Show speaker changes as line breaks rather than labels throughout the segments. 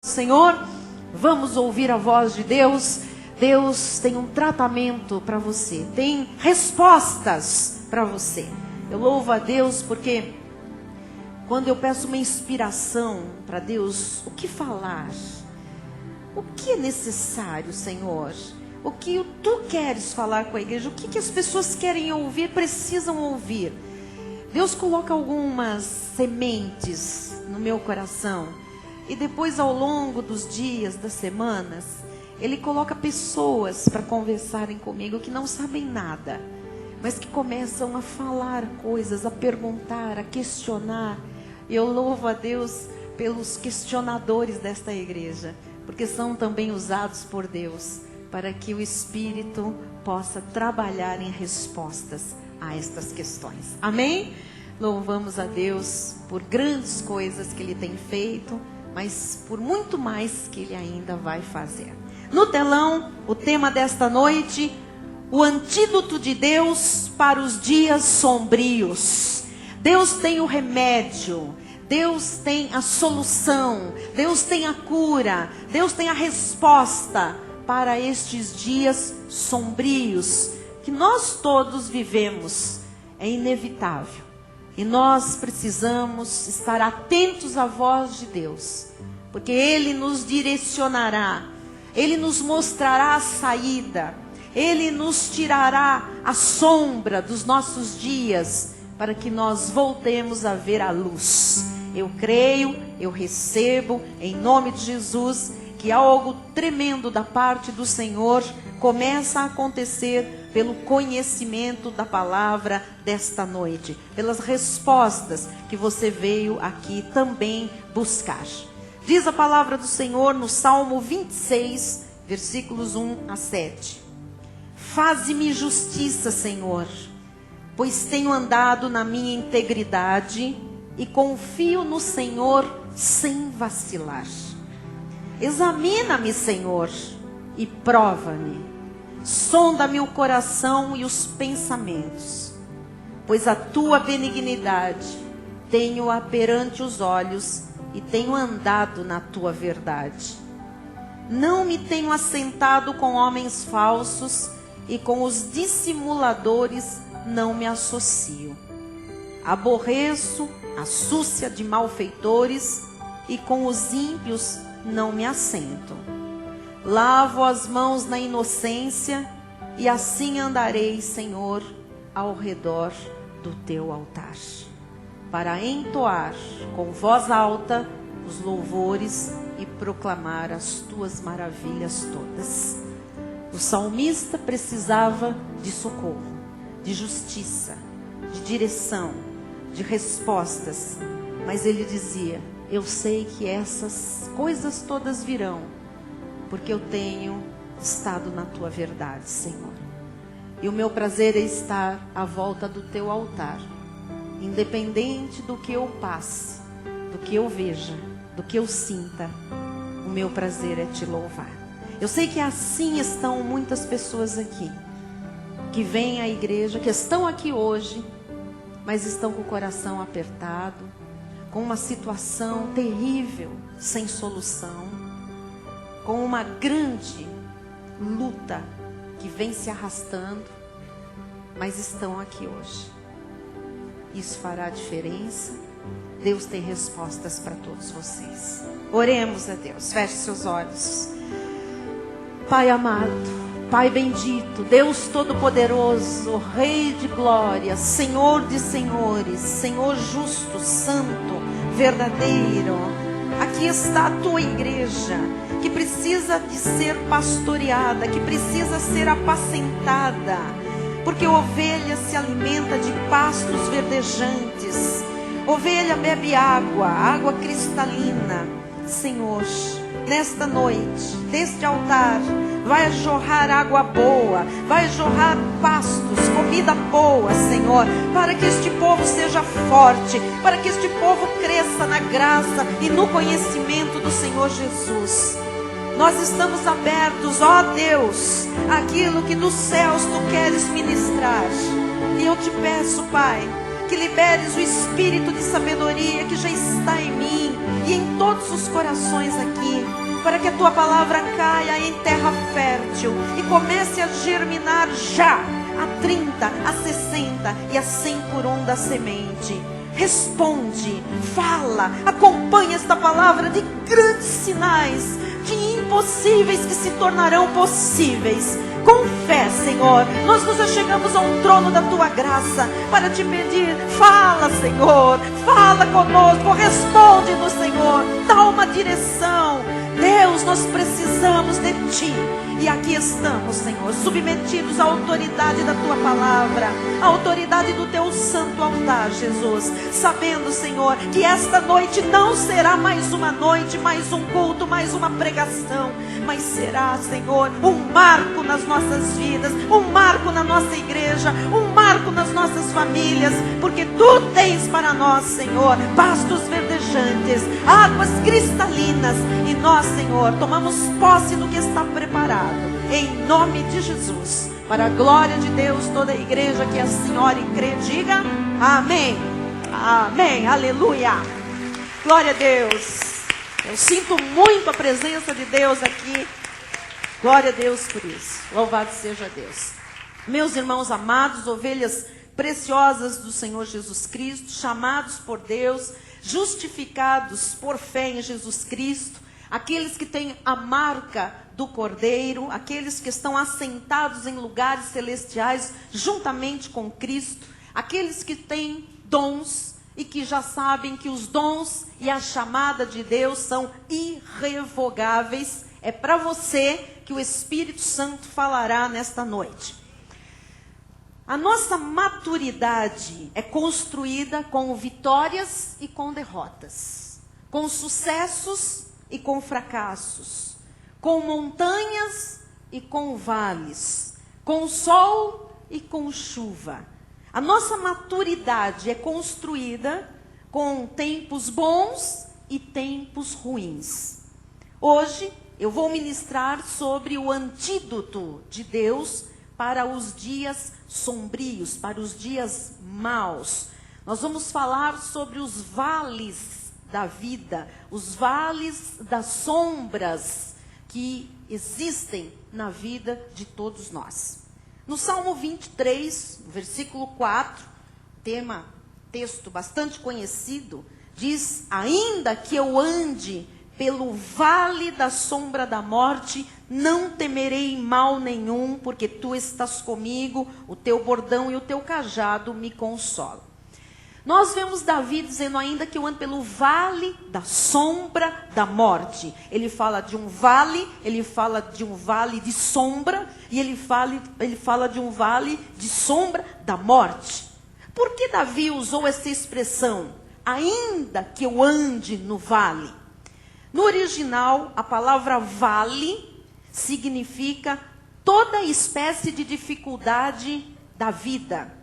Senhor, vamos ouvir a voz de Deus. Deus tem um tratamento para você, tem respostas para você. Eu louvo a Deus porque quando eu peço uma inspiração para Deus, o que falar? O que é necessário, Senhor? O que Tu queres falar com a igreja? O que as pessoas querem ouvir, precisam ouvir? Deus coloca algumas sementes no meu coração. E depois, ao longo dos dias, das semanas, Ele coloca pessoas para conversarem comigo que não sabem nada, mas que começam a falar coisas, a perguntar, a questionar. E eu louvo a Deus pelos questionadores desta igreja, porque são também usados por Deus para que o Espírito possa trabalhar em respostas a estas questões. Amém? Louvamos a Deus por grandes coisas que Ele tem feito, mas por muito mais que Ele ainda vai fazer. No telão, o tema desta noite: o antídoto de Deus para os dias sombrios. Deus tem o remédio, Deus tem a solução, Deus tem a cura, Deus tem a resposta para estes dias sombrios que nós todos vivemos. É inevitável. E nós precisamos estar atentos à voz de Deus, porque Ele nos direcionará, Ele nos mostrará a saída, Ele nos tirará a sombra dos nossos dias, para que nós voltemos a ver a luz. Eu creio, eu recebo, em nome de Jesus, que algo tremendo da parte do Senhor começa a acontecer pelo conhecimento da palavra desta noite, pelas respostas que você veio aqui também buscar. Diz a palavra do Senhor no Salmo 26, versículos 1 a 7. Faze-me justiça, Senhor, pois tenho andado na minha integridade e confio no Senhor sem vacilar. Examina-me, Senhor, e prova-me. Sonda-me o coração e os pensamentos, pois a Tua benignidade tenho-a perante os olhos e tenho andado na Tua verdade. Não me tenho assentado com homens falsos e com os dissimuladores não me associo. Aborreço a súcia de malfeitores e com os ímpios não me assento. Lavo as mãos na inocência e assim andarei, Senhor, ao redor do Teu altar, para entoar com voz alta os louvores e proclamar as Tuas maravilhas todas. O salmista precisava de socorro, de justiça, de direção, de respostas, mas ele dizia: eu sei que essas coisas todas virão, porque eu tenho estado na Tua verdade, Senhor. E o meu prazer é estar à volta do Teu altar, independente do que eu passe, do que eu veja, do que eu sinta. O meu prazer é Te louvar. Eu sei que assim estão muitas pessoas aqui, que vêm à igreja, que estão aqui hoje, mas estão com o coração apertado, com uma situação terrível, sem solução, com uma grande luta que vem se arrastando, mas estão aqui hoje. Isso fará diferença. Deus tem respostas para todos vocês. Oremos a Deus. Feche seus olhos. Pai amado, Pai bendito, Deus todo-poderoso, Rei de glória, Senhor de senhores, Senhor justo, santo, verdadeiro. Aqui está a Tua igreja, que precisa de ser pastoreada, que precisa ser apacentada, porque ovelha se alimenta de pastos verdejantes, ovelha bebe água, água cristalina. Senhor, nesta noite, deste altar, vai jorrar água boa, vai jorrar pastos, comida boa, Senhor, para que este povo seja forte, para que este povo cresça na graça e no conhecimento do Senhor Jesus. Nós estamos abertos, ó Deus, àquilo que dos céus Tu queres ministrar. E eu Te peço, Pai, que liberes o espírito de sabedoria que já está em mim e em todos os corações aqui. para que a tua palavra caia em terra fértil e comece a germinar já a 30, a 60 e a 100 por um da semente. Responde, fala, acompanha esta palavra de grandes sinais, de impossíveis que se tornarão possíveis. Com fé, Senhor, nós nos achegamos ao trono da tua graça para te pedir, fala, Senhor, fala conosco, responde-nos, Senhor, dá uma direção. Deus, nós precisamos de ti. E aqui estamos, Senhor, submetidos à autoridade da tua palavra, à autoridade do teu santo altar, Jesus, sabendo, Senhor, que esta noite não será mais uma noite, mais um culto, mais uma pregação, mas será, Senhor, um marco nas nossas vidas, um marco na nossa igreja, um marco nas nossas famílias, porque tu tens para nós, Senhor, pastos verdejantes, águas cristalinas, e nós, Senhor, tomamos posse do que está preparado, em nome de Jesus, para a glória de Deus. Toda a igreja que a senhora crê, diga amém, amém, aleluia, glória a Deus. Eu sinto muito a presença de Deus aqui, glória a Deus por isso, louvado seja Deus. Meus irmãos amados, ovelhas preciosas do Senhor Jesus Cristo, chamados por Deus, justificados por fé em Jesus Cristo, aqueles que têm a marca do Cordeiro, aqueles que estão assentados em lugares celestiais juntamente com Cristo, aqueles que têm dons e que já sabem que os dons e a chamada de Deus são irrevogáveis. É para você que o Espírito Santo falará nesta noite. A nossa maturidade é construída com vitórias e com derrotas, com sucessos e com fracassos, com montanhas e com vales, com sol e com chuva. A nossa maturidade é construída com tempos bons e tempos ruins. Hoje eu vou ministrar sobre o antídoto de Deus para os dias sombrios, para os dias maus. Nós vamos falar sobre os vales da vida, os vales das sombras que existem na vida de todos nós. No Salmo 23, versículo 4, texto bastante conhecido, diz: ainda que eu ande pelo vale da sombra da morte, não temerei mal nenhum, porque tu estás comigo, o teu bordão e o teu cajado me consolam. Nós vemos Davi dizendo, ainda que eu ande pelo vale da sombra da morte. Ele fala de um vale, ele fala de um vale de sombra, e ele fala de um vale de sombra da morte. Por que Davi usou essa expressão, ainda que eu ande no vale? No original, a palavra vale significa toda espécie de dificuldade da vida.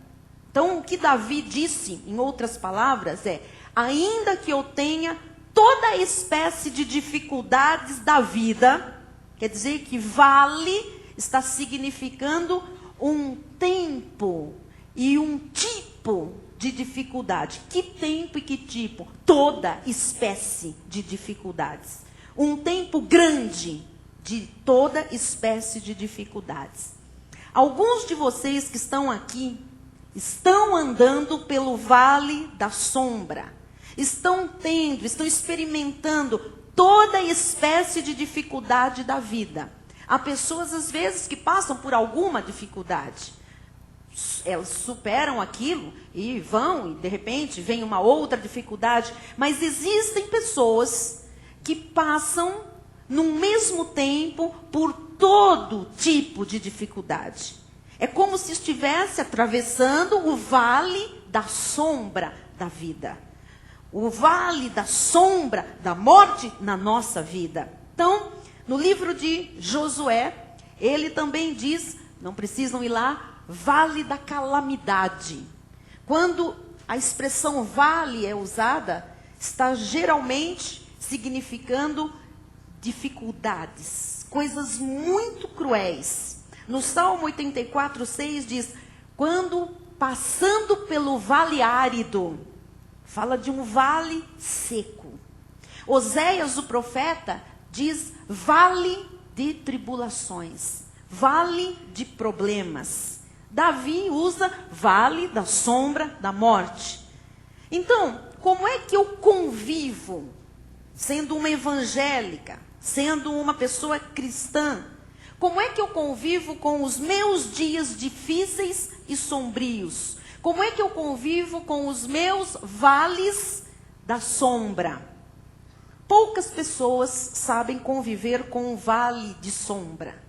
Então, o que Davi disse, em outras palavras, é: ainda que eu tenha toda espécie de dificuldades da vida, quer dizer que vale está significando um tempo e um tipo de dificuldade. Que tempo e que tipo? Toda espécie de dificuldades. Um tempo grande de toda espécie de dificuldades. Alguns de vocês que estão aqui estão andando pelo vale da sombra, estão experimentando toda espécie de dificuldade da vida. Há pessoas, às vezes, que passam por alguma dificuldade. Elas superam aquilo e vão, e de repente vem uma outra dificuldade. Mas existem pessoas que passam, no mesmo tempo, por todo tipo de dificuldade. É como se estivesse atravessando o vale da sombra da vida. O vale da sombra da morte na nossa vida. Então, no livro de Josué, ele também diz, não precisam ir lá, vale da calamidade. Quando a expressão vale é usada, está geralmente significando dificuldades, coisas muito cruéis. No Salmo 84:6 diz, quando passando pelo vale árido, fala de um vale seco. Oséias, o profeta, diz vale de tribulações, vale de problemas. Davi usa vale da sombra da morte. Então, como é que eu convivo, sendo uma evangélica, sendo uma pessoa cristã, como é que eu convivo com os meus dias difíceis e sombrios? Como é que eu convivo com os meus vales da sombra? Poucas pessoas sabem conviver com um vale de sombra,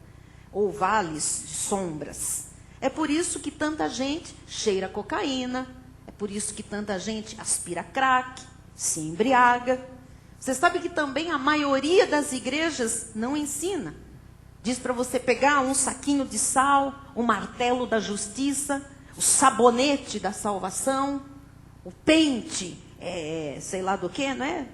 ou vales de sombras. É por isso que tanta gente cheira cocaína, é por isso que tanta gente aspira crack, se embriaga. Você sabe que também a maioria das igrejas não ensina. Diz para você pegar um saquinho de sal, o martelo da justiça, o sabonete da salvação, o pente, sei lá do que, né?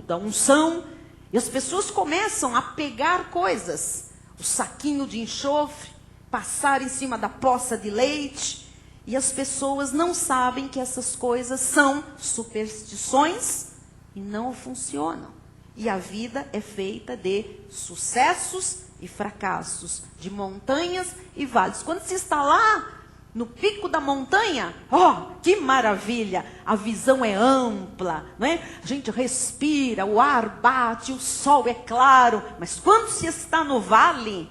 Da unção. E as pessoas começam a pegar coisas, o saquinho de enxofre, passar em cima da poça de leite. E as pessoas não sabem que essas coisas são superstições e não funcionam. E a vida é feita de sucessos e fracassos, de montanhas e vales. Quando se está lá no pico da montanha, que maravilha, a visão é ampla, não é? A gente respira, o ar bate, o sol é claro, mas quando se está no vale,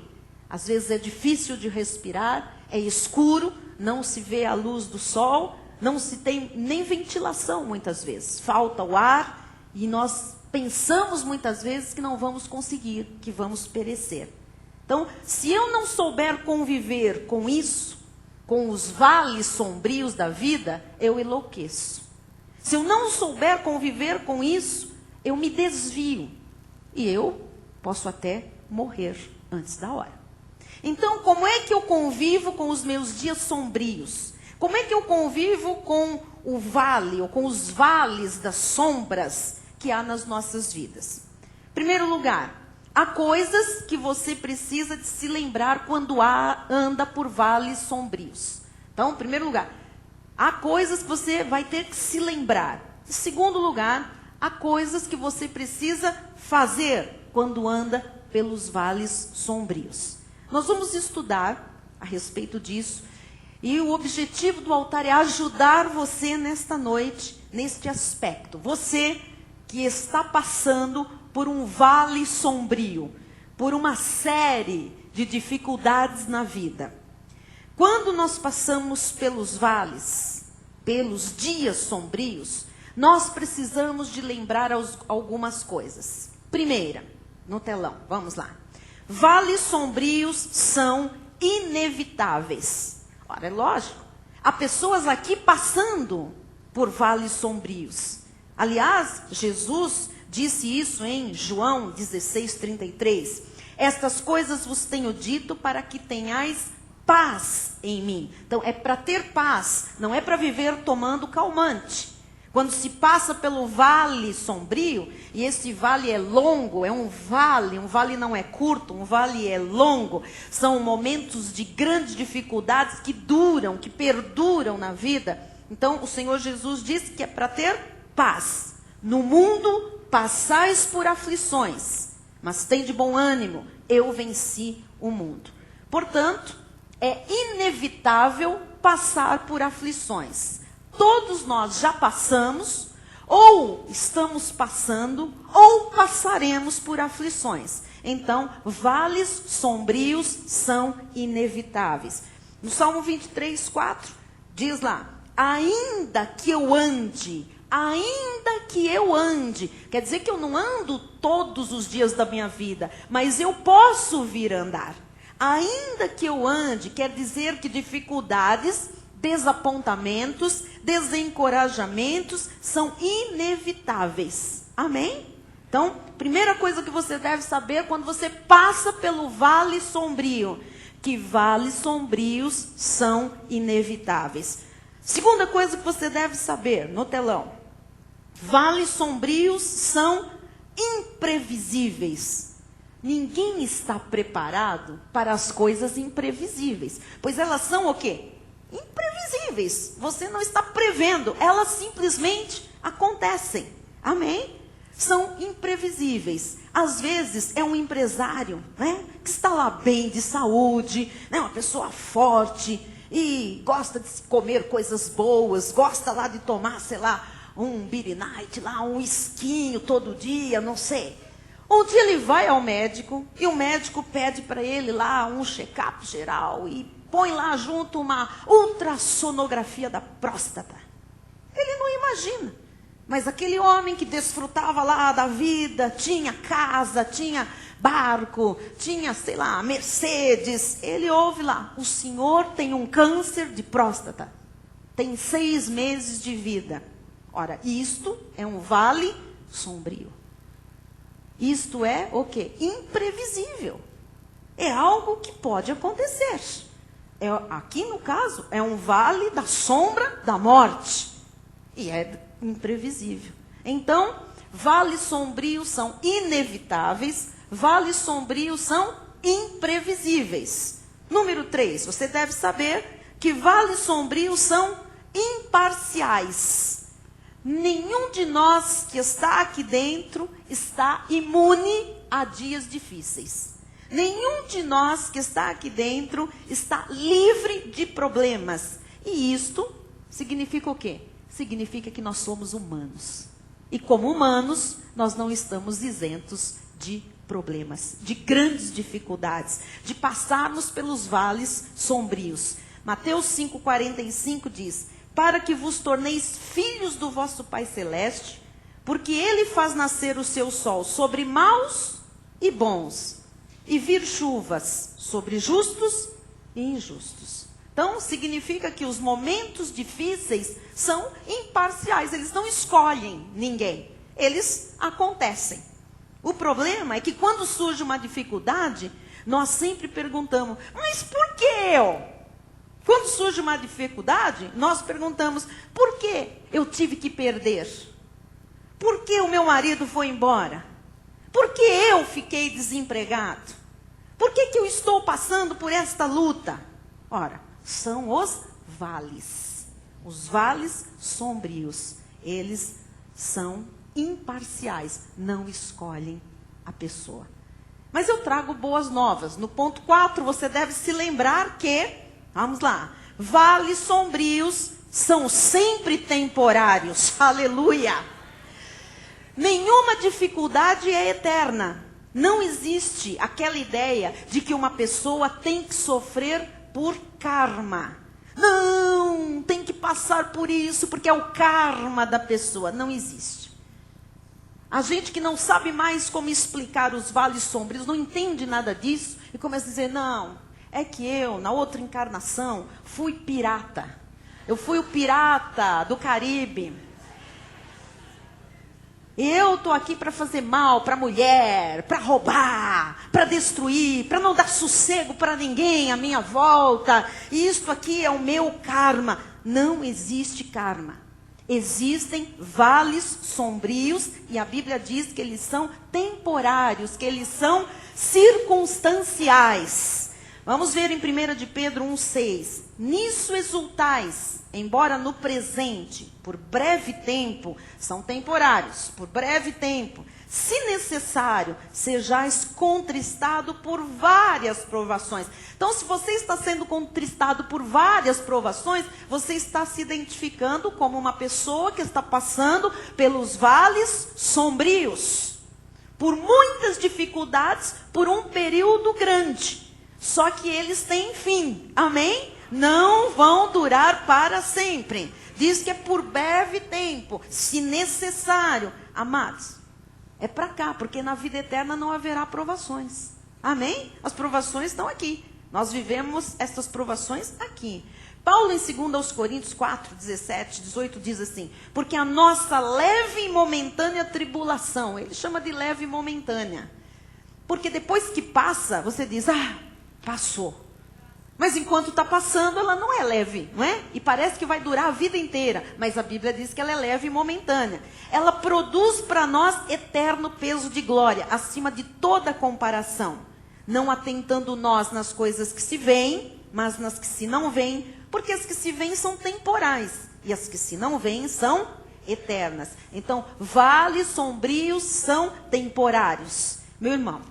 às vezes é difícil de respirar, é escuro, não se vê a luz do sol, não se tem nem ventilação muitas vezes, falta o ar e nós pensamos muitas vezes que não vamos conseguir, que vamos perecer. Então, se eu não souber conviver com isso, com os vales sombrios da vida, eu enlouqueço. Se eu não souber conviver com isso, eu me desvio. E eu posso até morrer antes da hora. Então, como é que eu convivo com os meus dias sombrios? Como é que eu convivo com o vale, ou com os vales das sombras que há nas nossas vidas? Em primeiro lugar, há coisas que você precisa de se lembrar quando anda por vales sombrios. Então, em primeiro lugar, há coisas que você vai ter que se lembrar. Em segundo lugar, há coisas que você precisa fazer quando anda pelos vales sombrios. Nós vamos estudar a respeito disso. E o objetivo do altar é ajudar você nesta noite, neste aspecto. Você que está passando por um vale sombrio, por uma série de dificuldades na vida. Quando nós passamos pelos vales, pelos dias sombrios, nós precisamos de lembrar algumas coisas. Primeira, no telão, vamos lá. Vales sombrios são inevitáveis. Ora, é lógico, há pessoas aqui passando por vales sombrios. Aliás, Jesus disse isso em João 16:33. Estas coisas vos tenho dito para que tenhais paz em mim. Então, é para ter paz, não é para viver tomando calmante. Quando se passa pelo vale sombrio, e esse vale é longo, é um vale não é curto, um vale é longo. São momentos de grandes dificuldades que duram, que perduram na vida. Então, o Senhor Jesus disse que é para ter paz. No mundo passais por aflições, mas tem de bom ânimo, eu venci o mundo. Portanto, é inevitável passar por aflições. Todos nós já passamos, ou estamos passando, ou passaremos por aflições. Então, vales sombrios são inevitáveis. No Salmo 23:4, diz lá, ainda que eu ande, quer dizer que eu não ando todos os dias da minha vida, mas eu posso vir andar. Ainda que eu ande, quer dizer que dificuldades, desapontamentos, desencorajamentos são inevitáveis. Amém? Então, primeira coisa que você deve saber quando você passa pelo vale sombrio, que vales sombrios são inevitáveis. Segunda coisa que você deve saber no telão, vales sombrios são imprevisíveis. Ninguém está preparado para as coisas imprevisíveis, pois elas são o quê? Imprevisíveis. Você não está prevendo, elas simplesmente acontecem. Amém? São imprevisíveis. às vezes é um empresário, né, que está lá bem de saúde, né, uma pessoa forte e gosta de comer coisas boas, gosta lá de tomar, sei lá, um Beer Night, lá, um esquinho todo dia, não sei. Um dia ele vai ao médico e o médico pede para ele lá um check-up geral e põe lá junto uma ultrassonografia da próstata. Ele não imagina. Mas aquele homem que desfrutava lá da vida, tinha casa, tinha barco, tinha, sei lá, Mercedes. Ele ouve lá, o senhor tem um câncer de próstata. Tem 6 meses de vida. Ora, isto é um vale sombrio. Isto é o quê? Imprevisível. É algo que pode acontecer. Aqui no caso, é um vale da sombra da morte. E é imprevisível. Então, vales sombrios são inevitáveis, vales sombrios são imprevisíveis. Número 3, você deve saber que vales sombrios são imparciais. Nenhum de nós que está aqui dentro está imune a dias difíceis. Nenhum de nós que está aqui dentro está livre de problemas. E isto significa o quê? Significa que nós somos humanos. E como humanos, nós não estamos isentos de problemas, de grandes dificuldades, de passarmos pelos vales sombrios. Mateus 5,45 diz: para que vos torneis filhos do vosso Pai Celeste, porque Ele faz nascer o seu sol sobre maus e bons, e vir chuvas sobre justos e injustos. Então, significa que os momentos difíceis são imparciais, eles não escolhem ninguém, eles acontecem. O problema é que quando surge uma dificuldade, nós sempre perguntamos, mas por que eu? Quando surge uma dificuldade, nós perguntamos, por que eu tive que perder? Por que o meu marido foi embora? Por que eu fiquei desempregado? Por que eu estou passando por esta luta? Ora, são os vales sombrios. Eles são imparciais, não escolhem a pessoa. Mas eu trago boas novas. No ponto 4, você deve se lembrar que, vamos lá, vales sombrios são sempre temporários. Aleluia! Nenhuma dificuldade é eterna. Não existe aquela ideia de que uma pessoa tem que sofrer por karma. Não, tem que passar por isso, porque é o karma da pessoa. Não existe. A gente que não sabe mais como explicar os vales sombrios, não entende nada disso, e começa a dizer, não, é que eu, na outra encarnação, fui pirata. Eu fui o pirata do Caribe. Eu estou aqui para fazer mal para a mulher, para roubar, para destruir, para não dar sossego para ninguém à minha volta. E isto aqui é o meu karma. Não existe karma. Existem vales sombrios e a Bíblia diz que eles são temporários, que eles são circunstanciais. Vamos ver em 1 de Pedro 1,6. Nisso exultais, embora no presente, por breve tempo, são temporários, por breve tempo, se necessário, sejais contristado por várias provações. Então, se você está sendo contristado por várias provações, você está se identificando como uma pessoa que está passando pelos vales sombrios, por muitas dificuldades, por um período grande. Só que eles têm fim, amém? Não vão durar para sempre. Diz que é por breve tempo, se necessário. Amados, é para cá, porque na vida eterna não haverá provações. Amém? As provações estão aqui. Nós vivemos essas provações aqui. Paulo em 2 Coríntios 4, 17, 18 diz assim, porque a nossa leve e momentânea tribulação, ele chama de leve e momentânea, porque depois que passa, você diz, passou. Mas enquanto está passando, ela não é leve, não é? E parece que vai durar a vida inteira. Mas a Bíblia diz que ela é leve e momentânea. Ela produz para nós eterno peso de glória, acima de toda comparação. Não atentando nós nas coisas que se veem, mas nas que se não veem. Porque as que se veem são temporais. E as que se não veem são eternas. Então, vales sombrios são temporários. Meu irmão,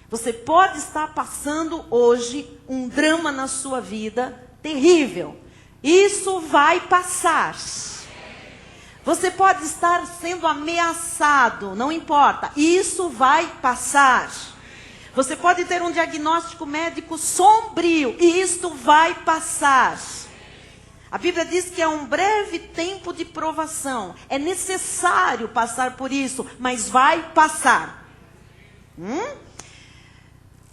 você pode estar passando hoje um drama na sua vida terrível. Isso vai passar. Você pode estar sendo ameaçado, não importa. Isso vai passar. Você pode ter um diagnóstico médico sombrio e isto vai passar. A Bíblia diz que é um breve tempo de provação. É necessário passar por isso, mas vai passar.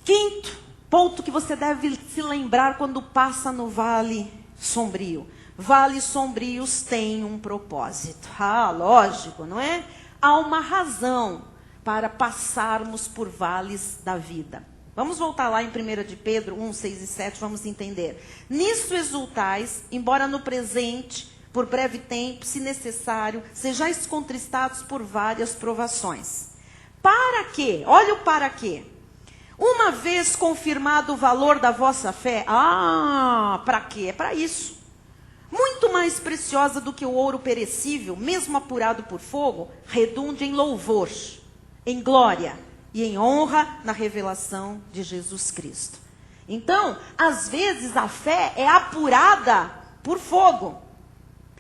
Quinto ponto que você deve se lembrar quando passa no vale sombrio. Vales sombrios têm um propósito. Lógico, não é? Há uma razão para passarmos por vales da vida. Vamos voltar lá em 1 de Pedro 1, 6 e 7, vamos entender. Nisso exultais, embora no presente, por breve tempo, se necessário, sejais contristados por várias provações. Para quê? Olha o para quê. Uma vez confirmado o valor da vossa fé, para quê? É para isso. Muito mais preciosa do que o ouro perecível, mesmo apurado por fogo, redunde em louvor, em glória e em honra na revelação de Jesus Cristo. Então, às vezes a fé é apurada por fogo.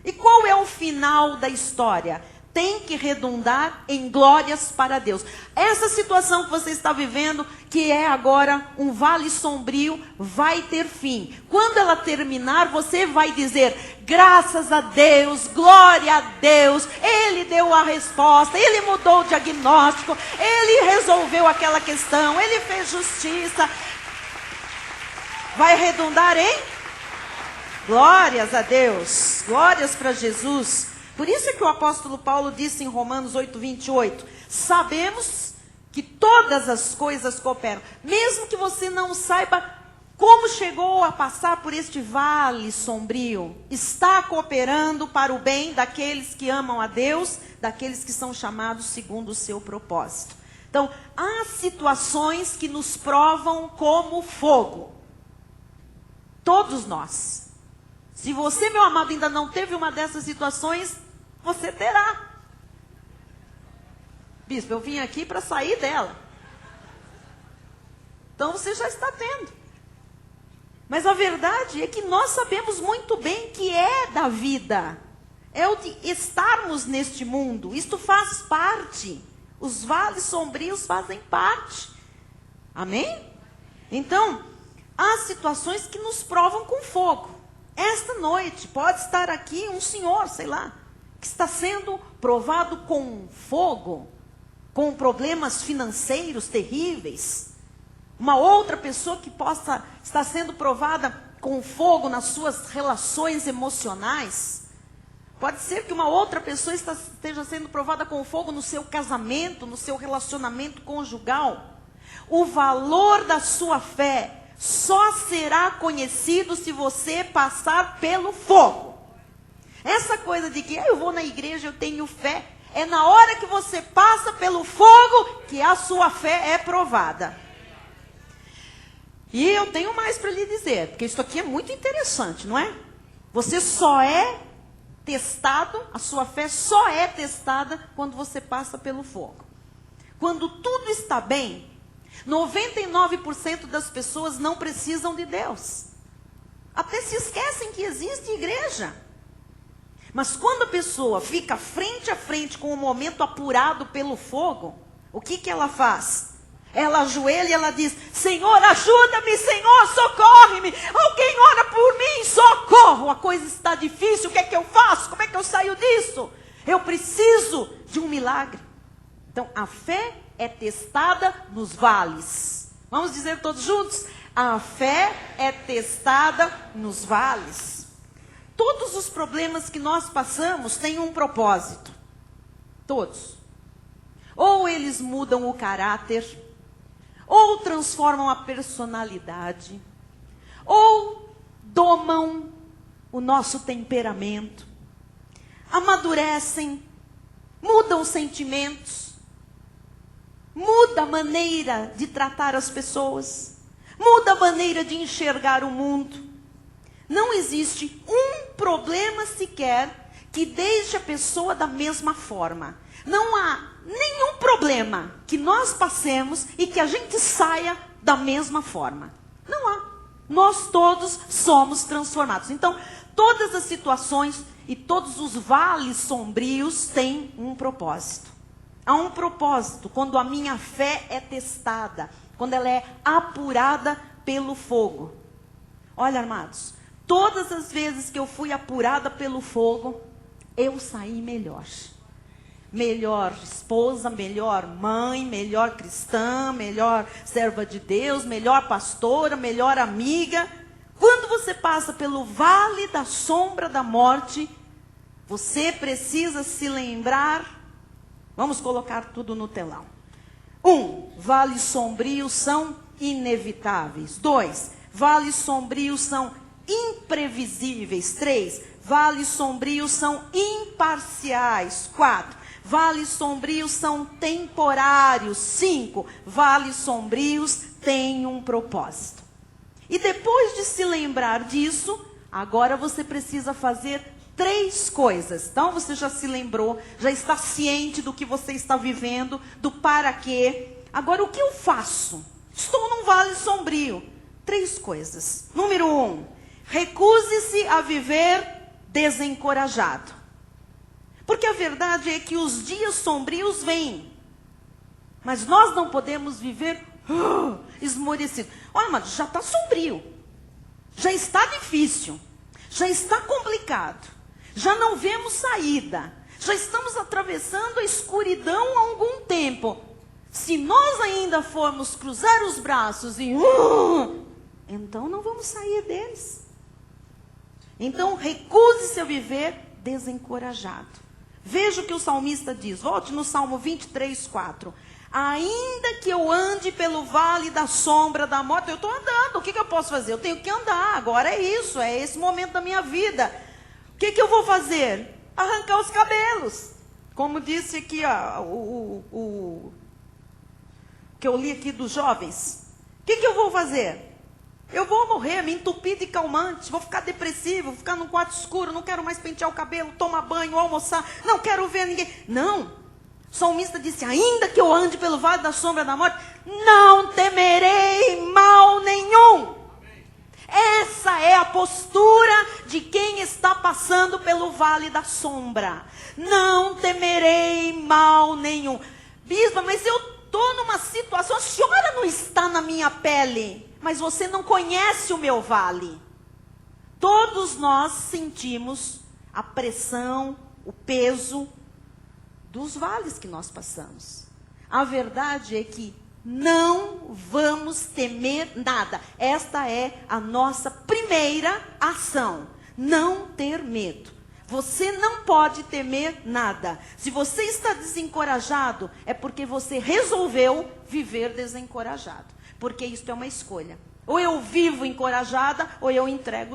E qual é o final da história? Tem que redundar em glórias para Deus. Essa situação que você está vivendo, que é agora um vale sombrio, vai ter fim. Quando ela terminar, você vai dizer, graças a Deus, glória a Deus, Ele deu a resposta, Ele mudou o diagnóstico, Ele resolveu aquela questão, Ele fez justiça. Vai redundar em glórias a Deus, glórias para Jesus. Por isso é que o apóstolo Paulo disse em Romanos 8, 28, sabemos que todas as coisas cooperam. Mesmo que você não saiba como chegou a passar por este vale sombrio, está cooperando para o bem daqueles que amam a Deus, daqueles que são chamados segundo o seu propósito. Então, há situações que nos provam como fogo. Todos nós. Se você, meu amado, ainda não teve uma dessas situações, você terá. Bispo, eu vim aqui para sair dela. Então você já está tendo. Mas a verdade é que nós sabemos muito bem que é da vida. É o de estarmos neste mundo. Isto faz parte. Os vales sombrios fazem parte. Amém? Então, há situações que nos provam com fogo. Esta noite pode estar aqui um senhor, sei lá, que está sendo provado com fogo, com problemas financeiros terríveis. Uma outra pessoa que possa estar sendo provada com fogo nas suas relações emocionais. Pode ser que uma outra pessoa esteja sendo provada com fogo no seu casamento, no seu relacionamento conjugal. O valor da sua fé só será conhecido se você passar pelo fogo. Essa coisa de que eu vou na igreja, eu tenho fé, é na hora que você passa pelo fogo que a sua fé é provada. E eu tenho mais para lhe dizer, porque isso aqui é muito interessante, não é? Você só é testado, a sua fé só é testada quando você passa pelo fogo. Quando tudo está bem, 99% das pessoas não precisam de Deus. Até se esquecem que existe igreja. Mas quando a pessoa fica frente a frente com o momento apurado pelo fogo, o que ela faz? Ela ajoelha e ela diz, Senhor, ajuda-me, Senhor, socorre-me. Alguém ora por mim, socorro. A coisa está difícil, o que é que eu faço? Como é que eu saio disso? Eu preciso de um milagre. Então, a fé é testada nos vales. Vamos dizer todos juntos? A fé é testada nos vales. Todos os problemas que nós passamos têm um propósito. Todos. Ou eles mudam o caráter, ou transformam a personalidade, ou domam o nosso temperamento, amadurecem, mudam os sentimentos, muda a maneira de tratar as pessoas, muda a maneira de enxergar o mundo. Não existe um problema sequer que deixe a pessoa da mesma forma. Não há nenhum problema que nós passemos e que a gente saia da mesma forma. Não há. Nós todos somos transformados. Então, todas as situações e todos os vales sombrios têm um propósito. Há um propósito quando a minha fé é testada, quando ela é apurada pelo fogo. Olha, amados, todas as vezes que eu fui apurada pelo fogo, eu saí melhor. Melhor esposa, melhor mãe, melhor cristã, melhor serva de Deus, melhor pastora, melhor amiga. Quando você passa pelo vale da sombra da morte, você precisa se lembrar. Vamos colocar tudo no telão. 1, vales sombrios são inevitáveis. 2, vales sombrios são imprevisíveis. 3, vales sombrios são imparciais. 4, vales sombrios são temporários. 5, vales sombrios têm um propósito. E depois de se lembrar disso, agora você precisa fazer 3 coisas. Então você já se lembrou, já está ciente do que você está vivendo, do para quê. Agora o que eu faço? Estou num vale sombrio. 3 coisas. Número 1, recuse-se a viver desencorajado. Porque a verdade é que os dias sombrios vêm. Mas nós não podemos viver esmorecido. Olha, mas já está sombrio. Já está difícil. Já está complicado. Já não vemos saída. Já estamos atravessando a escuridão há algum tempo. Se nós ainda formos cruzar os braços e... então não vamos sair deles. Então recuse-se a viver desencorajado. Veja o que o salmista diz. Volte no Salmo 23, 4. Ainda que eu ande pelo vale da sombra da morte, eu estou andando. O que eu posso fazer? Eu tenho que andar. Agora é isso. É esse momento da minha vida. O que eu vou fazer? Arrancar os cabelos. Como disse aqui o que eu li aqui dos jovens. O que eu vou fazer? Eu vou morrer, me entupir de calmante, vou ficar depressivo, vou ficar num quarto escuro, não quero mais pentear o cabelo, tomar banho, almoçar, não quero ver ninguém. Não. O salmista disse, ainda que eu ande pelo vale da sombra da morte, não temerei mal nenhum. Essa é a postura de quem está passando pelo vale da sombra. Não temerei mal nenhum. Bispa, mas eu estou numa situação, a senhora não está na minha pele, mas você não conhece o meu vale. Todos nós sentimos a pressão, o peso dos vales que nós passamos. A verdade é que não vamos temer nada. Esta é a nossa primeira ação. Não ter medo. Você não pode temer nada. Se você está desencorajado, é porque você resolveu viver desencorajado. Porque isso é uma escolha. Ou eu vivo encorajada, ou eu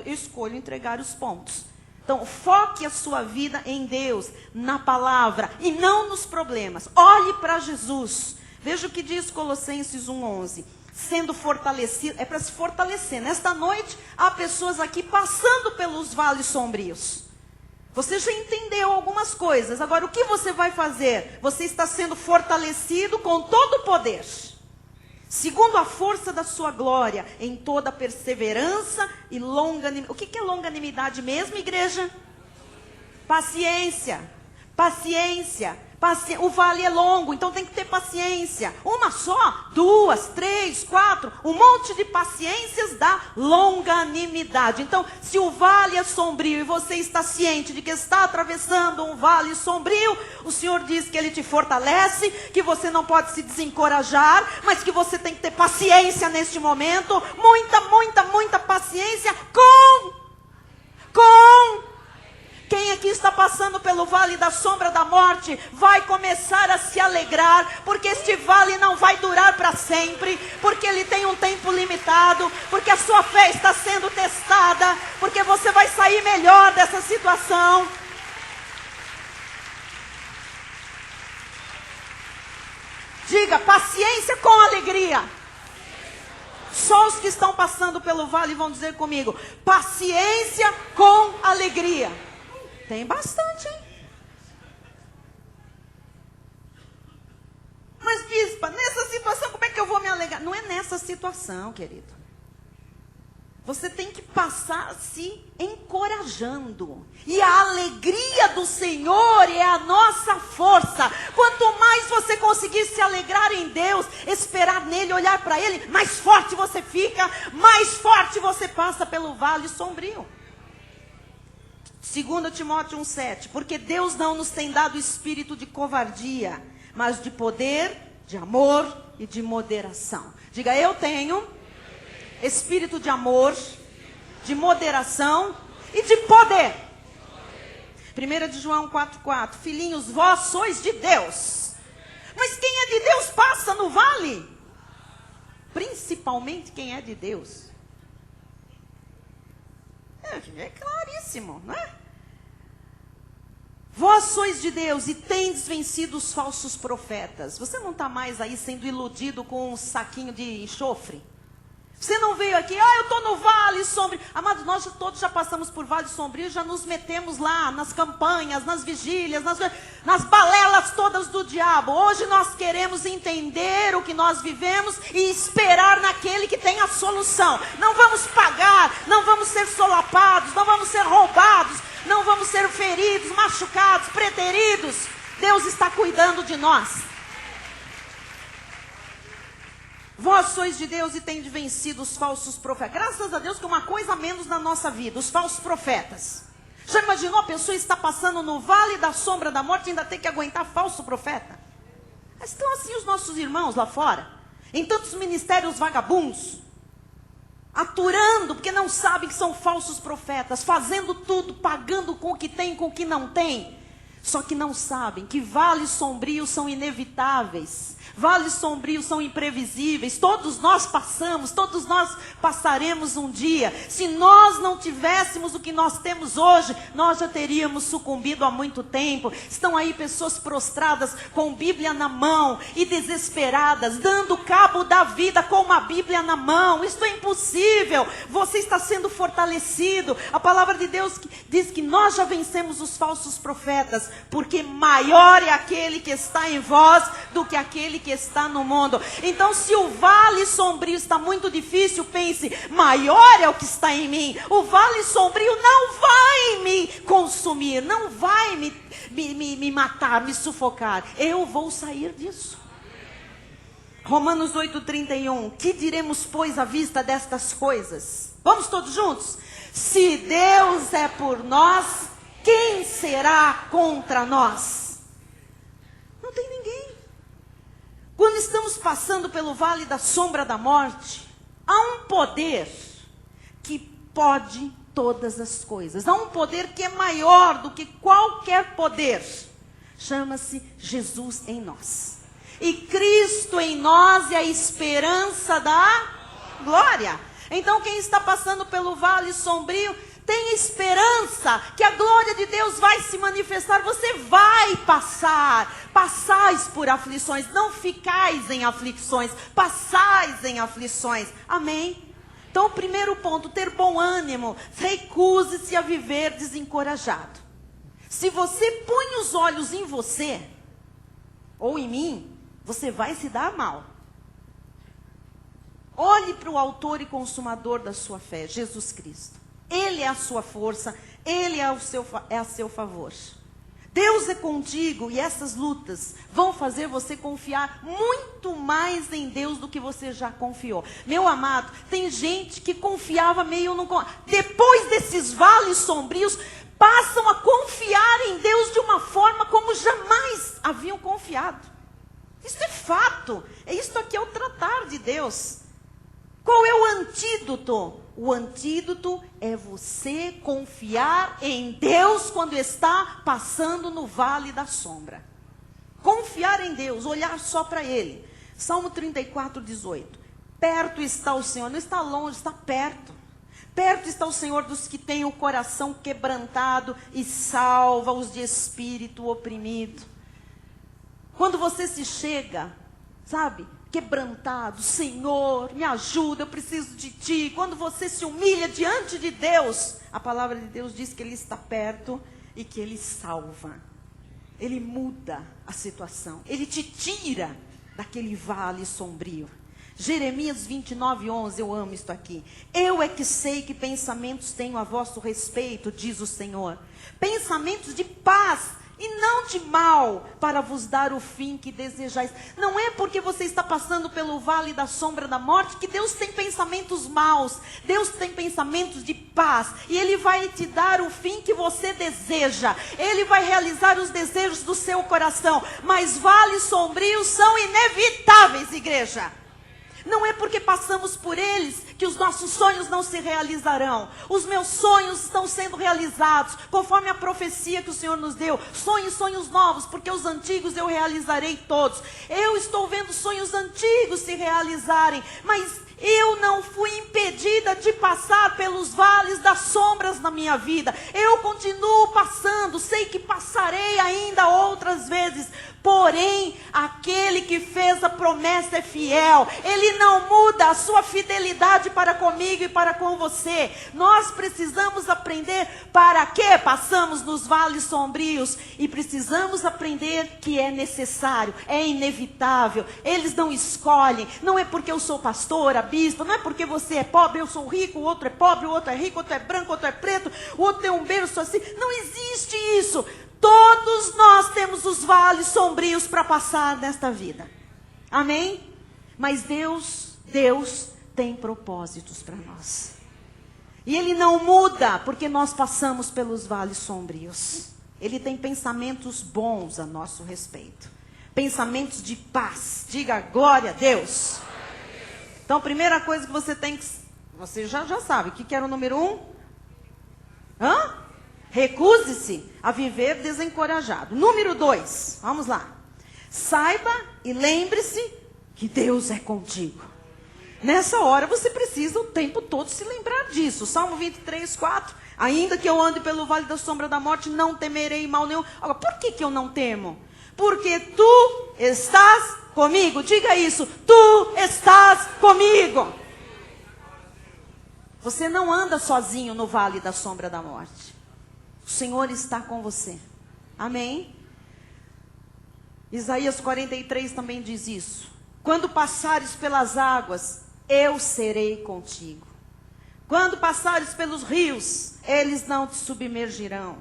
escolho entregar os pontos. Então, foque a sua vida em Deus, na palavra, e não nos problemas. Olhe para Jesus. Veja o que diz Colossenses 1:11. Sendo fortalecido, é para se fortalecer. Nesta noite, há pessoas aqui passando pelos vales sombrios. Você já entendeu algumas coisas. Agora, o que você vai fazer? Você está sendo fortalecido com todo o poder. Segundo a força da sua glória, em toda perseverança e longanimidade. O que é longanimidade mesmo, igreja? Paciência. Paciência. O vale é longo, então tem que ter paciência. Uma só, 2, 3, 4, um monte de paciências dá longanimidade. Então, se o vale é sombrio e você está ciente de que está atravessando um vale sombrio, o Senhor diz que Ele te fortalece, que você não pode se desencorajar, mas que você tem que ter paciência neste momento. Muita paciência com quem aqui está passando pelo vale da sombra da morte, vai começar a se alegrar, porque este vale não vai durar para sempre, porque ele tem um tempo limitado, porque a sua fé está sendo testada, porque você vai sair melhor dessa situação. Diga, paciência com alegria. Só os que estão passando pelo vale vão dizer comigo, paciência com alegria. Tem bastante, hein? Mas bispa, nessa situação como é que eu vou me alegrar? Não é nessa situação, querido. Você tem que passar se encorajando. E a alegria do Senhor é a nossa força. Quanto mais você conseguir se alegrar em Deus, esperar nele, olhar para ele, mais forte você fica, mais forte você passa pelo vale sombrio. 2 Timóteo 1,7. Porque Deus não nos tem dado espírito de covardia, mas de poder, de amor e de moderação. Diga, eu tenho espírito de amor, de moderação e de poder. 1 de João 4,4. Filhinhos, vós sois de Deus. Mas quem é de Deus passa no vale. Principalmente quem é de Deus. É claríssimo, não é? Vós sois de Deus e tendes vencido os falsos profetas. Você não está mais aí sendo iludido com um saquinho de enxofre? Você não veio aqui, eu estou no vale sombrio. Amados, nós todos já passamos por vale sombrio, já nos metemos lá nas campanhas, nas vigílias, nas balelas todas do diabo. Hoje nós queremos entender o que nós vivemos e esperar naquele que tem a solução. Não vamos pagar, não vamos ser solapados, não vamos ser roubados, não vamos ser feridos, machucados, preteridos. Deus está cuidando de nós. Vós sois de Deus e tendes vencido os falsos profetas. Graças a Deus que uma coisa a menos na nossa vida, os falsos profetas. Já imaginou a pessoa está passando no vale da sombra da morte e ainda tem que aguentar falso profeta? Estão assim os nossos irmãos lá fora, em tantos ministérios vagabundos, aturando porque não sabem que são falsos profetas, fazendo tudo, pagando com o que tem, com o que não tem. Só que não sabem que vales sombrios são inevitáveis. Vales sombrios são imprevisíveis. Todos nós passamos, todos nós passaremos um dia. Se nós não tivéssemos o que nós temos hoje, nós já teríamos sucumbido há muito tempo. Estão aí pessoas prostradas com Bíblia na mão e desesperadas, dando cabo da vida com uma Bíblia na mão. Isto é impossível. Você está sendo fortalecido. A palavra de Deus diz que nós já vencemos os falsos profetas, porque maior é aquele que está em vós do que aquele que está no mundo. Então, se o vale sombrio está muito difícil, pense, maior é o que está em mim. O vale sombrio não vai me consumir, não vai me matar, me sufocar. Eu vou sair disso. Romanos 8,31. Que diremos, pois, à vista destas coisas? Vamos todos juntos? Se Deus é por nós, quem será contra nós? Não tem ninguém. Quando estamos passando pelo vale da sombra da morte, há um poder que pode todas as coisas. Há um poder que é maior do que qualquer poder. Chama-se Jesus em nós. E Cristo em nós é a esperança da glória. Então quem está passando pelo vale sombrio, tem esperança que a glória de Deus vai se manifestar. Você vai passar. Passais por aflições. Não ficais em aflições. Passais em aflições. Amém? Então o primeiro ponto, ter bom ânimo. Recuse-se a viver desencorajado. Se você põe os olhos em você, ou em mim, você vai se dar mal. Olhe para o autor e consumador da sua fé, Jesus Cristo. Ele é a sua força, Ele é a seu favor. Deus é contigo e essas lutas vão fazer você confiar muito mais em Deus do que você já confiou. Meu amado, tem gente que confiava meio no... Depois desses vales sombrios, passam a confiar em Deus de uma forma como jamais haviam confiado. Isso é fato. Isso aqui é o tratar de Deus. Qual é o antídoto? O antídoto é você confiar em Deus quando está passando no vale da sombra. Confiar em Deus, olhar só para Ele. Salmo 34:18. Perto está o Senhor, não está longe, está perto. Perto está o Senhor dos que têm o coração quebrantado e salva os de espírito oprimido. Quando você se chega, sabe, quebrantado, Senhor, me ajuda, eu preciso de Ti. Quando você se humilha diante de Deus, a palavra de Deus diz que Ele está perto e que Ele salva. Ele muda a situação, Ele te tira daquele vale sombrio. Jeremias 29:11, eu amo isto aqui. Eu é que sei que pensamentos tenho a vosso respeito, diz o Senhor. Pensamentos de paz e não de mal, para vos dar o fim que desejais. Não é porque você está passando pelo vale da sombra da morte que Deus tem pensamentos maus. Deus tem pensamentos de paz. E Ele vai te dar o fim que você deseja. Ele vai realizar os desejos do seu coração. Mas vales sombrios são inevitáveis, igreja. Não é porque passamos por eles que os nossos sonhos não se realizarão. Os meus sonhos estão sendo realizados, conforme a profecia que o Senhor nos deu. Sonhos novos, porque os antigos eu realizarei todos. Eu estou vendo sonhos antigos se realizarem, mas eu não fui impedida de passar pelos vales das sombras na minha vida. Eu continuo passando, sei que passarei ainda outras vezes. Porém, aquele que fez a promessa é fiel. Ele não muda a sua fidelidade para comigo e para com você. Nós precisamos aprender para que passamos nos vales sombrios. E precisamos aprender que é necessário, é inevitável. Eles não escolhem. Não é porque eu sou pastora, bispo. Não é porque você é pobre, eu sou rico. O outro é pobre, o outro é rico. O outro é branco, o outro é preto. O outro tem um berço assim. Não existe isso. Todos nós temos os vales sombrios para passar nesta vida. Amém? Mas Deus tem propósitos para nós. E Ele não muda porque nós passamos pelos vales sombrios. Ele tem pensamentos bons a nosso respeito. Pensamentos de paz. Diga glória a Deus. Então, a primeira coisa que você tem que... Você já sabe. O que era o número 1? Recuse-se a viver desencorajado. Número 2, vamos lá. Saiba e lembre-se que Deus é contigo. Nessa hora você precisa o tempo todo se lembrar disso. Salmo 23:4. Ainda que eu ande pelo vale da sombra da morte, não temerei mal nenhum. Agora, por que eu não temo? Porque tu estás comigo. Diga isso. Tu estás comigo. Você não anda sozinho no vale da sombra da morte. O Senhor está com você. Amém? Isaías 43 também diz isso. Quando passares pelas águas, eu serei contigo. Quando passares pelos rios, eles não te submergirão.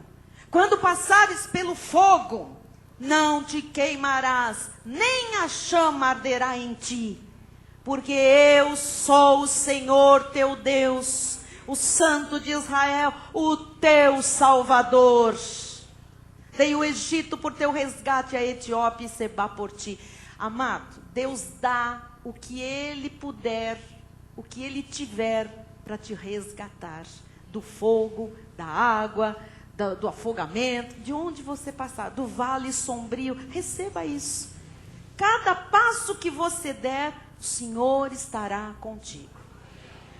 Quando passares pelo fogo, não te queimarás, nem a chama arderá em ti. Porque eu sou o Senhor teu Deus, o Santo de Israel, o teu Salvador. Dei o Egito por teu resgate, a Etiópia e Sebá por ti. Amado, Deus dá o que Ele puder, o que Ele tiver para te resgatar. Do fogo, da água, do afogamento, de onde você passar, do vale sombrio. Receba isso. Cada passo que você der, o Senhor estará contigo.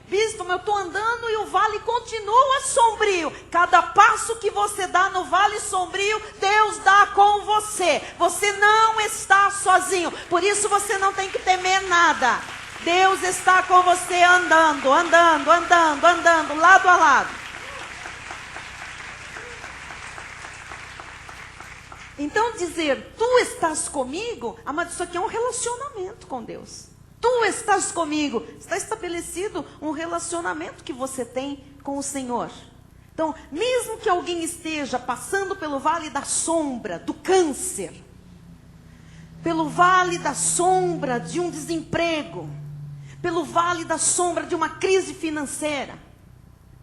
Bispo, eu estou andando e o vale continua sombrio. Cada passo que você dá no vale sombrio, Deus dá com você. Você não está sozinho. Por isso você não tem que temer nada. Deus está com você andando, lado a lado. Então dizer, tu estás comigo, amado, isso aqui é um relacionamento com Deus. Tu estás comigo. Está estabelecido um relacionamento que você tem com o Senhor. Então, mesmo que alguém esteja passando pelo vale da sombra do câncer, pelo vale da sombra de um desemprego, pelo vale da sombra de uma crise financeira,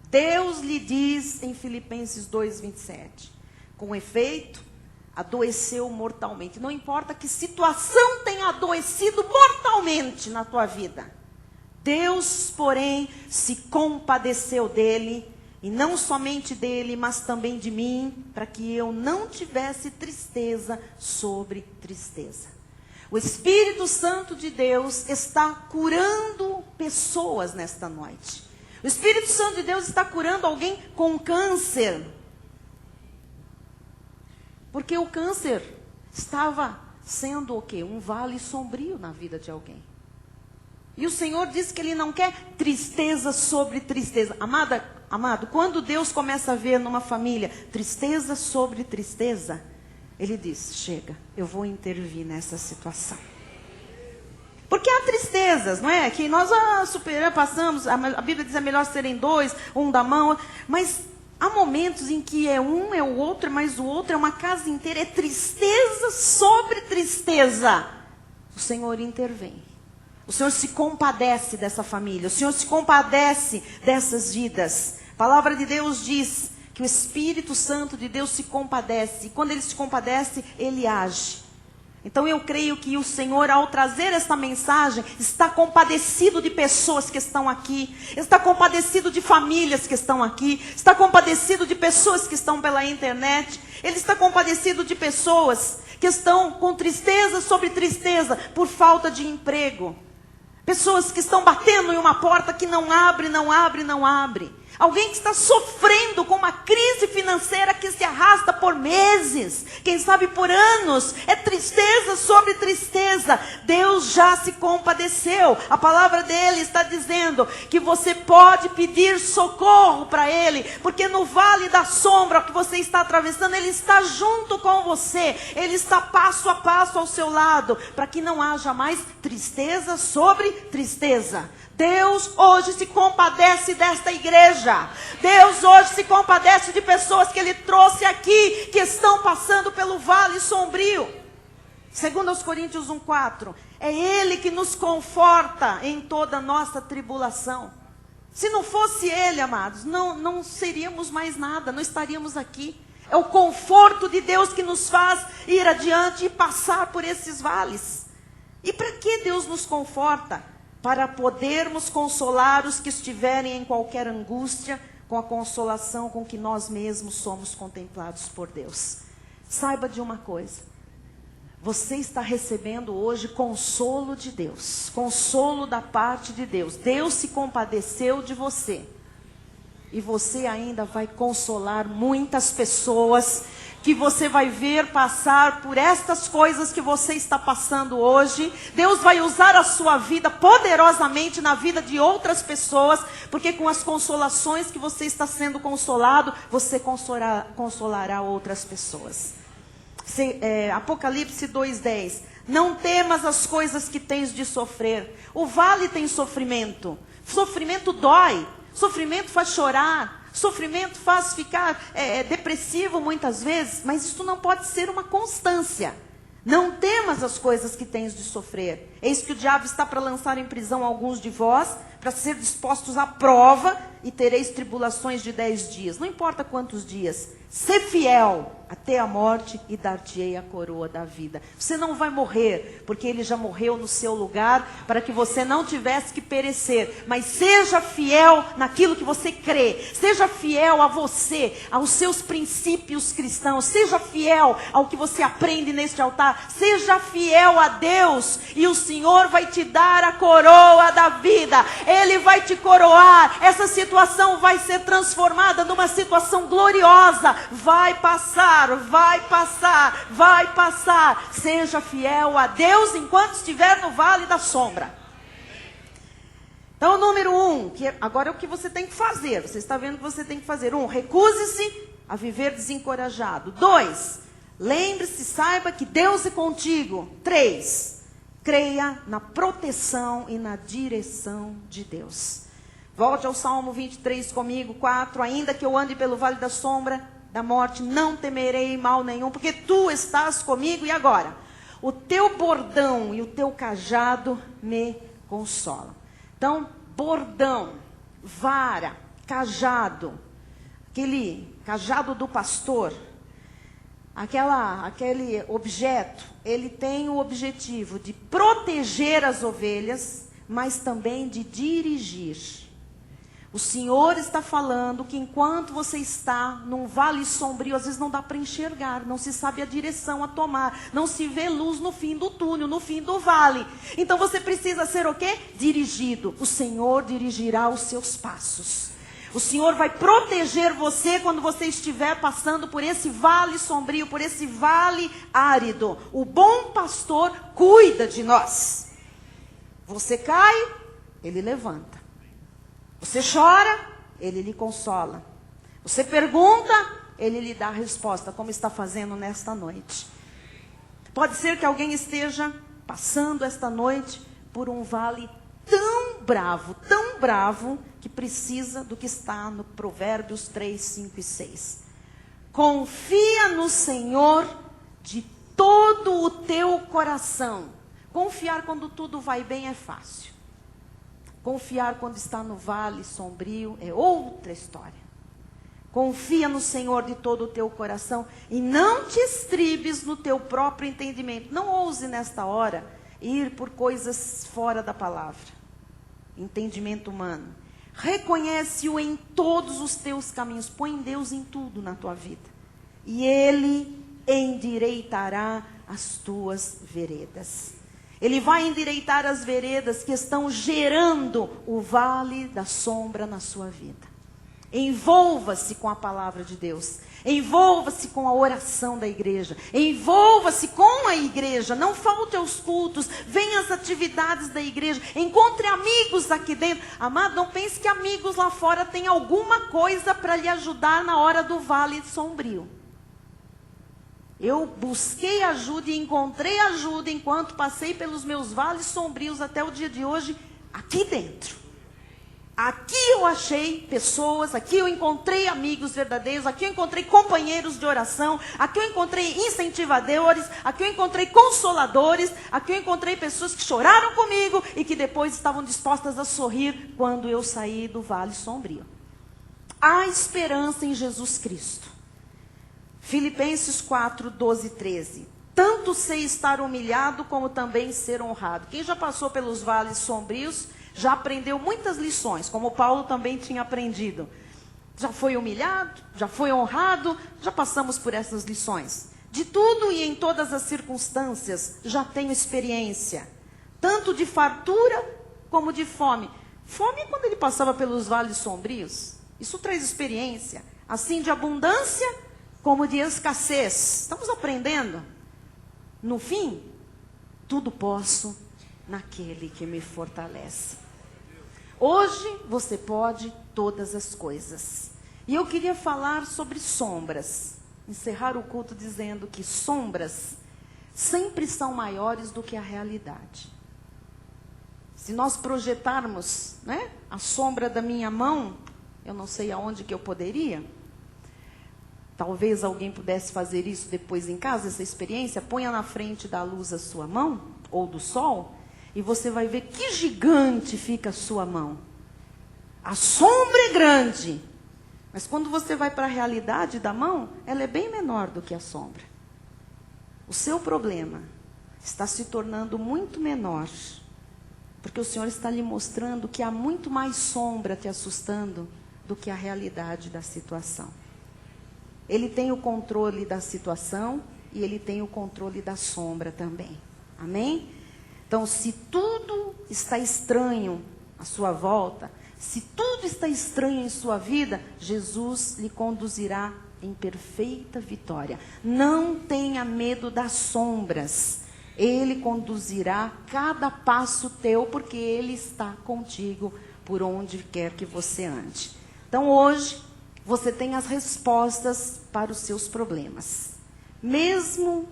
Deus lhe diz em Filipenses 2:27, com efeito, adoeceu mortalmente. Não importa que situação tenha adoecido mortalmente na tua vida. Deus, porém, se compadeceu dele, e não somente dele, mas também de mim, para que eu não tivesse tristeza sobre tristeza. O Espírito Santo de Deus está curando pessoas nesta noite. O Espírito Santo de Deus está curando alguém com câncer. Porque o câncer estava sendo o quê? Um vale sombrio na vida de alguém. E o Senhor disse que Ele não quer tristeza sobre tristeza. Amado, quando Deus começa a ver numa família tristeza sobre tristeza, Ele diz, chega, eu vou intervir nessa situação. Porque há tristezas, não é? Que nós superamos, passamos, a Bíblia diz é melhor serem dois, um da mão, mas há momentos em que é um, é o outro, mas o outro é uma casa inteira, é tristeza sobre tristeza. O Senhor intervém. O Senhor se compadece dessa família, o Senhor se compadece dessas vidas. A palavra de Deus diz que o Espírito Santo de Deus se compadece, e quando Ele se compadece, Ele age. Então eu creio que o Senhor, ao trazer esta mensagem, está compadecido de pessoas que estão aqui, está compadecido de famílias que estão aqui, está compadecido de pessoas que estão pela internet, Ele está compadecido de pessoas que estão com tristeza sobre tristeza por falta de emprego. Pessoas que estão batendo em uma porta que não abre, não abre, não abre. Alguém que está sofrendo com uma crise financeira que se arrasta por meses, quem sabe por anos. É tristeza sobre tristeza. Deus já se compadeceu. A palavra dele está dizendo que você pode pedir socorro para ele, porque no vale da sombra que você está atravessando, ele está junto com você. Ele está passo a passo ao seu lado, para que não haja mais tristeza sobre tristeza. Deus hoje se compadece desta igreja. Deus hoje se compadece de pessoas que Ele trouxe aqui, que estão passando pelo vale sombrio. Segundo aos Coríntios 1:4, é Ele que nos conforta em toda a nossa tribulação. Se não fosse Ele, amados, não seríamos mais nada, não estaríamos aqui. É o conforto de Deus que nos faz ir adiante e passar por esses vales. E para que Deus nos conforta? Para podermos consolar os que estiverem em qualquer angústia, com a consolação com que nós mesmos somos contemplados por Deus. Saiba de uma coisa: você está recebendo hoje consolo de Deus, consolo da parte de Deus. Deus se compadeceu de você, e você ainda vai consolar muitas pessoas que você vai ver passar por estas coisas que você está passando hoje. Deus vai usar a sua vida poderosamente na vida de outras pessoas, porque com as consolações que você está sendo consolado, você consolará outras pessoas. Apocalipse 2:10. Não temas as coisas que tens de sofrer. O vale tem sofrimento. Sofrimento dói. Sofrimento faz chorar. Sofrimento faz ficar depressivo muitas vezes, mas isso não pode ser uma constância. Não temas as coisas que tens de sofrer. Eis que o diabo está para lançar em prisão alguns de vós, para ser dispostos à prova, e tereis tribulações de 10 dias. Não importa quantos dias. Sê fiel até a morte e dar-te-ei a coroa da vida. Você não vai morrer, porque Ele já morreu no seu lugar, para que você não tivesse que perecer. Mas seja fiel naquilo que você crê. Seja fiel a você, aos seus princípios cristãos. Seja fiel ao que você aprende neste altar. Seja fiel a Deus, e o Senhor vai te dar a coroa da vida. Ele vai te coroar. Essa situação vai ser transformada numa situação gloriosa. Vai passar, vai passar, vai passar. Seja fiel a Deus enquanto estiver no vale da sombra. Então, número 1, que agora é o que você tem que fazer. Você está vendo o que você tem que fazer. 1, recuse-se a viver desencorajado. 2, lembre-se, saiba que Deus é contigo. 3, creia na proteção e na direção de Deus. Volte ao Salmo 23 comigo. 4, ainda que eu ande pelo vale da sombra da morte, não temerei mal nenhum, porque tu estás comigo. E agora? O teu bordão e o teu cajado me consolam. Então, bordão, vara, cajado, aquele cajado do pastor, aquele objeto, ele tem o objetivo de proteger as ovelhas, mas também de dirigir. O Senhor está falando que enquanto você está num vale sombrio, às vezes não dá para enxergar, não se sabe a direção a tomar, não se vê luz no fim do túnel, no fim do vale. Então você precisa ser o quê? Dirigido. O Senhor dirigirá os seus passos. O Senhor vai proteger você quando você estiver passando por esse vale sombrio, por esse vale árido. O bom pastor cuida de nós. Você cai, Ele levanta. Você chora, Ele lhe consola. Você pergunta, Ele lhe dá a resposta, como está fazendo nesta noite. Pode ser que alguém esteja passando esta noite por um vale tão bravo, que precisa do que está no Provérbios 3, 5 e 6. Confia no Senhor de todo o teu coração. Confiar quando tudo vai bem é fácil. Confiar quando está no vale sombrio é outra história. Confia no Senhor de todo o teu coração e não te estribes no teu próprio entendimento. Não ouse nesta hora ir por coisas fora da palavra. Entendimento humano. Reconhece-o em todos os teus caminhos. Põe Deus em tudo na tua vida. E Ele endireitará as tuas veredas. Ele vai endireitar as veredas que estão gerando o vale da sombra na sua vida. Envolva-se com a palavra de Deus. Envolva-se com a oração da igreja. Envolva-se com a igreja. Não falte aos cultos. Venha às atividades da igreja. Encontre amigos aqui dentro. Amado, não pense que amigos lá fora têm alguma coisa para lhe ajudar na hora do vale sombrio. Eu busquei ajuda e encontrei ajuda enquanto passei pelos meus vales sombrios até o dia de hoje, aqui dentro. Aqui eu achei pessoas, aqui eu encontrei amigos verdadeiros, aqui eu encontrei companheiros de oração, aqui eu encontrei incentivadores, aqui eu encontrei consoladores, aqui eu encontrei pessoas que choraram comigo e que depois estavam dispostas a sorrir quando eu saí do vale sombrio. Há esperança em Jesus Cristo. Filipenses 4, 12 e 13. Tanto sei estar humilhado como também ser honrado. Quem já passou pelos vales sombrios já aprendeu muitas lições, como Paulo também tinha aprendido. Já foi humilhado, já foi honrado, já passamos por essas lições. De tudo e em todas as circunstâncias já tenho experiência, tanto de fartura como de fome. Fome é quando ele passava pelos vales sombrios. Isso traz experiência. Assim de abundância como de escassez. Estamos aprendendo. No fim, tudo posso naquele que me fortalece. Hoje você pode todas as coisas. E eu queria falar sobre sombras. Encerrar o culto dizendo que sombras sempre são maiores do que a realidade. Se nós projetarmos, né, a sombra da minha mão, eu não sei aonde que eu poderia. Talvez alguém pudesse fazer isso depois em casa, essa experiência. Ponha na frente da luz a sua mão, ou do sol, e você vai ver que gigante fica a sua mão. A sombra é grande, mas quando você vai para a realidade da mão, ela é bem menor do que a sombra. O seu problema está se tornando muito menor, porque o Senhor está lhe mostrando que há muito mais sombra te assustando do que a realidade da situação. Ele tem o controle da situação e Ele tem o controle da sombra também. Amém? Então, se tudo está estranho à sua volta, se tudo está estranho em sua vida, Jesus lhe conduzirá em perfeita vitória. Não tenha medo das sombras. Ele conduzirá cada passo teu, porque Ele está contigo por onde quer que você ande. Então, hoje, você tem as respostas para os seus problemas. Mesmo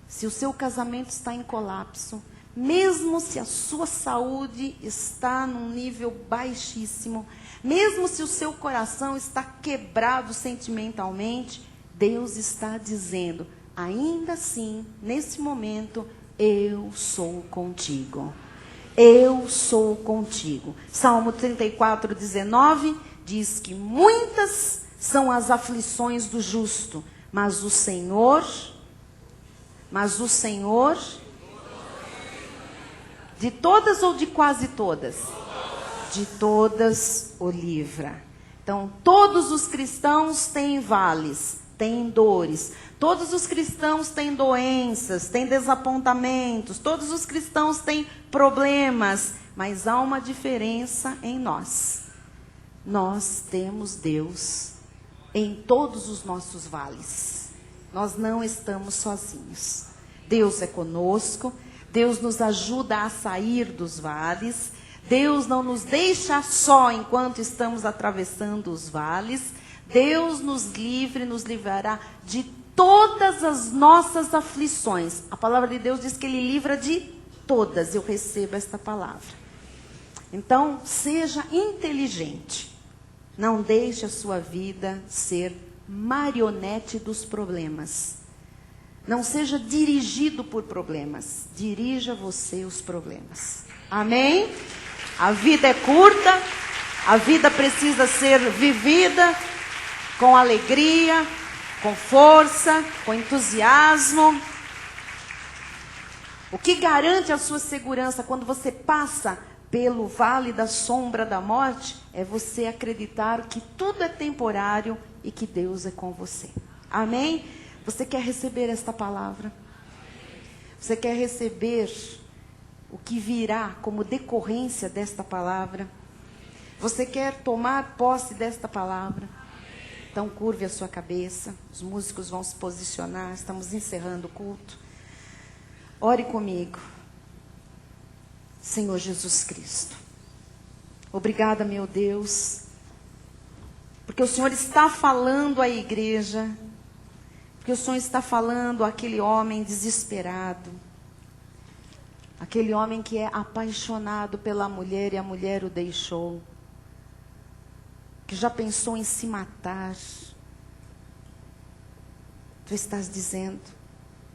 se o seu casamento está em colapso, mesmo se a sua saúde está num nível baixíssimo, mesmo se o seu coração está quebrado sentimentalmente, Deus está dizendo, ainda assim, nesse momento, eu sou contigo. Eu sou contigo. Salmo 34, 19, diz que muitas são as aflições do justo, mas o Senhor, de todas ou de quase todas? De todas o livra. Então, todos os cristãos têm vales, têm dores. Todos os cristãos têm doenças, têm desapontamentos. Todos os cristãos têm problemas. Mas há uma diferença em nós. Nós temos Deus em todos os nossos vales. Nós não estamos sozinhos. Deus é conosco. Deus nos ajuda a sair dos vales. Deus não nos deixa só enquanto estamos atravessando os vales. Deus nos livrará de todas as nossas aflições. A palavra de Deus diz que Ele livra de todas eu recebo esta palavra. Então, seja inteligente. Não deixe a sua vida ser marionete dos problemas. Não seja dirigido por problemas. Dirija você os problemas. Amém? A vida é curta. A vida precisa ser vivida com alegria, com força, com entusiasmo. O que garante a sua segurança quando você passa pelo vale da sombra da morte é você acreditar que tudo é temporário e que Deus é com você. Amém? Você quer receber esta palavra? Você quer receber o que virá como decorrência desta palavra? Você quer tomar posse desta palavra? Então curve a sua cabeça, os músicos vão se posicionar, estamos encerrando o culto. Ore comigo. Senhor Jesus Cristo, obrigada, meu Deus, porque o Senhor está falando à igreja, porque o Senhor está falando àquele homem desesperado, aquele homem que é apaixonado pela mulher e a mulher o deixou, que já pensou em se matar. Tu estás dizendo,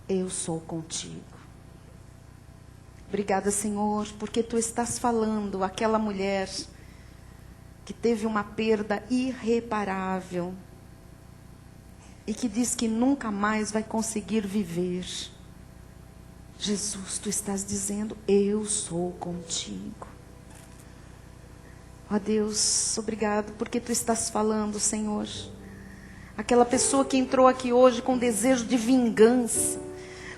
eu sou contigo. Obrigada, Senhor, porque Tu estás falando àquela mulher que teve uma perda irreparável e que diz que nunca mais vai conseguir viver. Jesus, Tu estás dizendo, eu sou contigo. Ó Deus, obrigado porque Tu estás falando, Senhor. Aquela pessoa que entrou aqui hoje com desejo de vingança,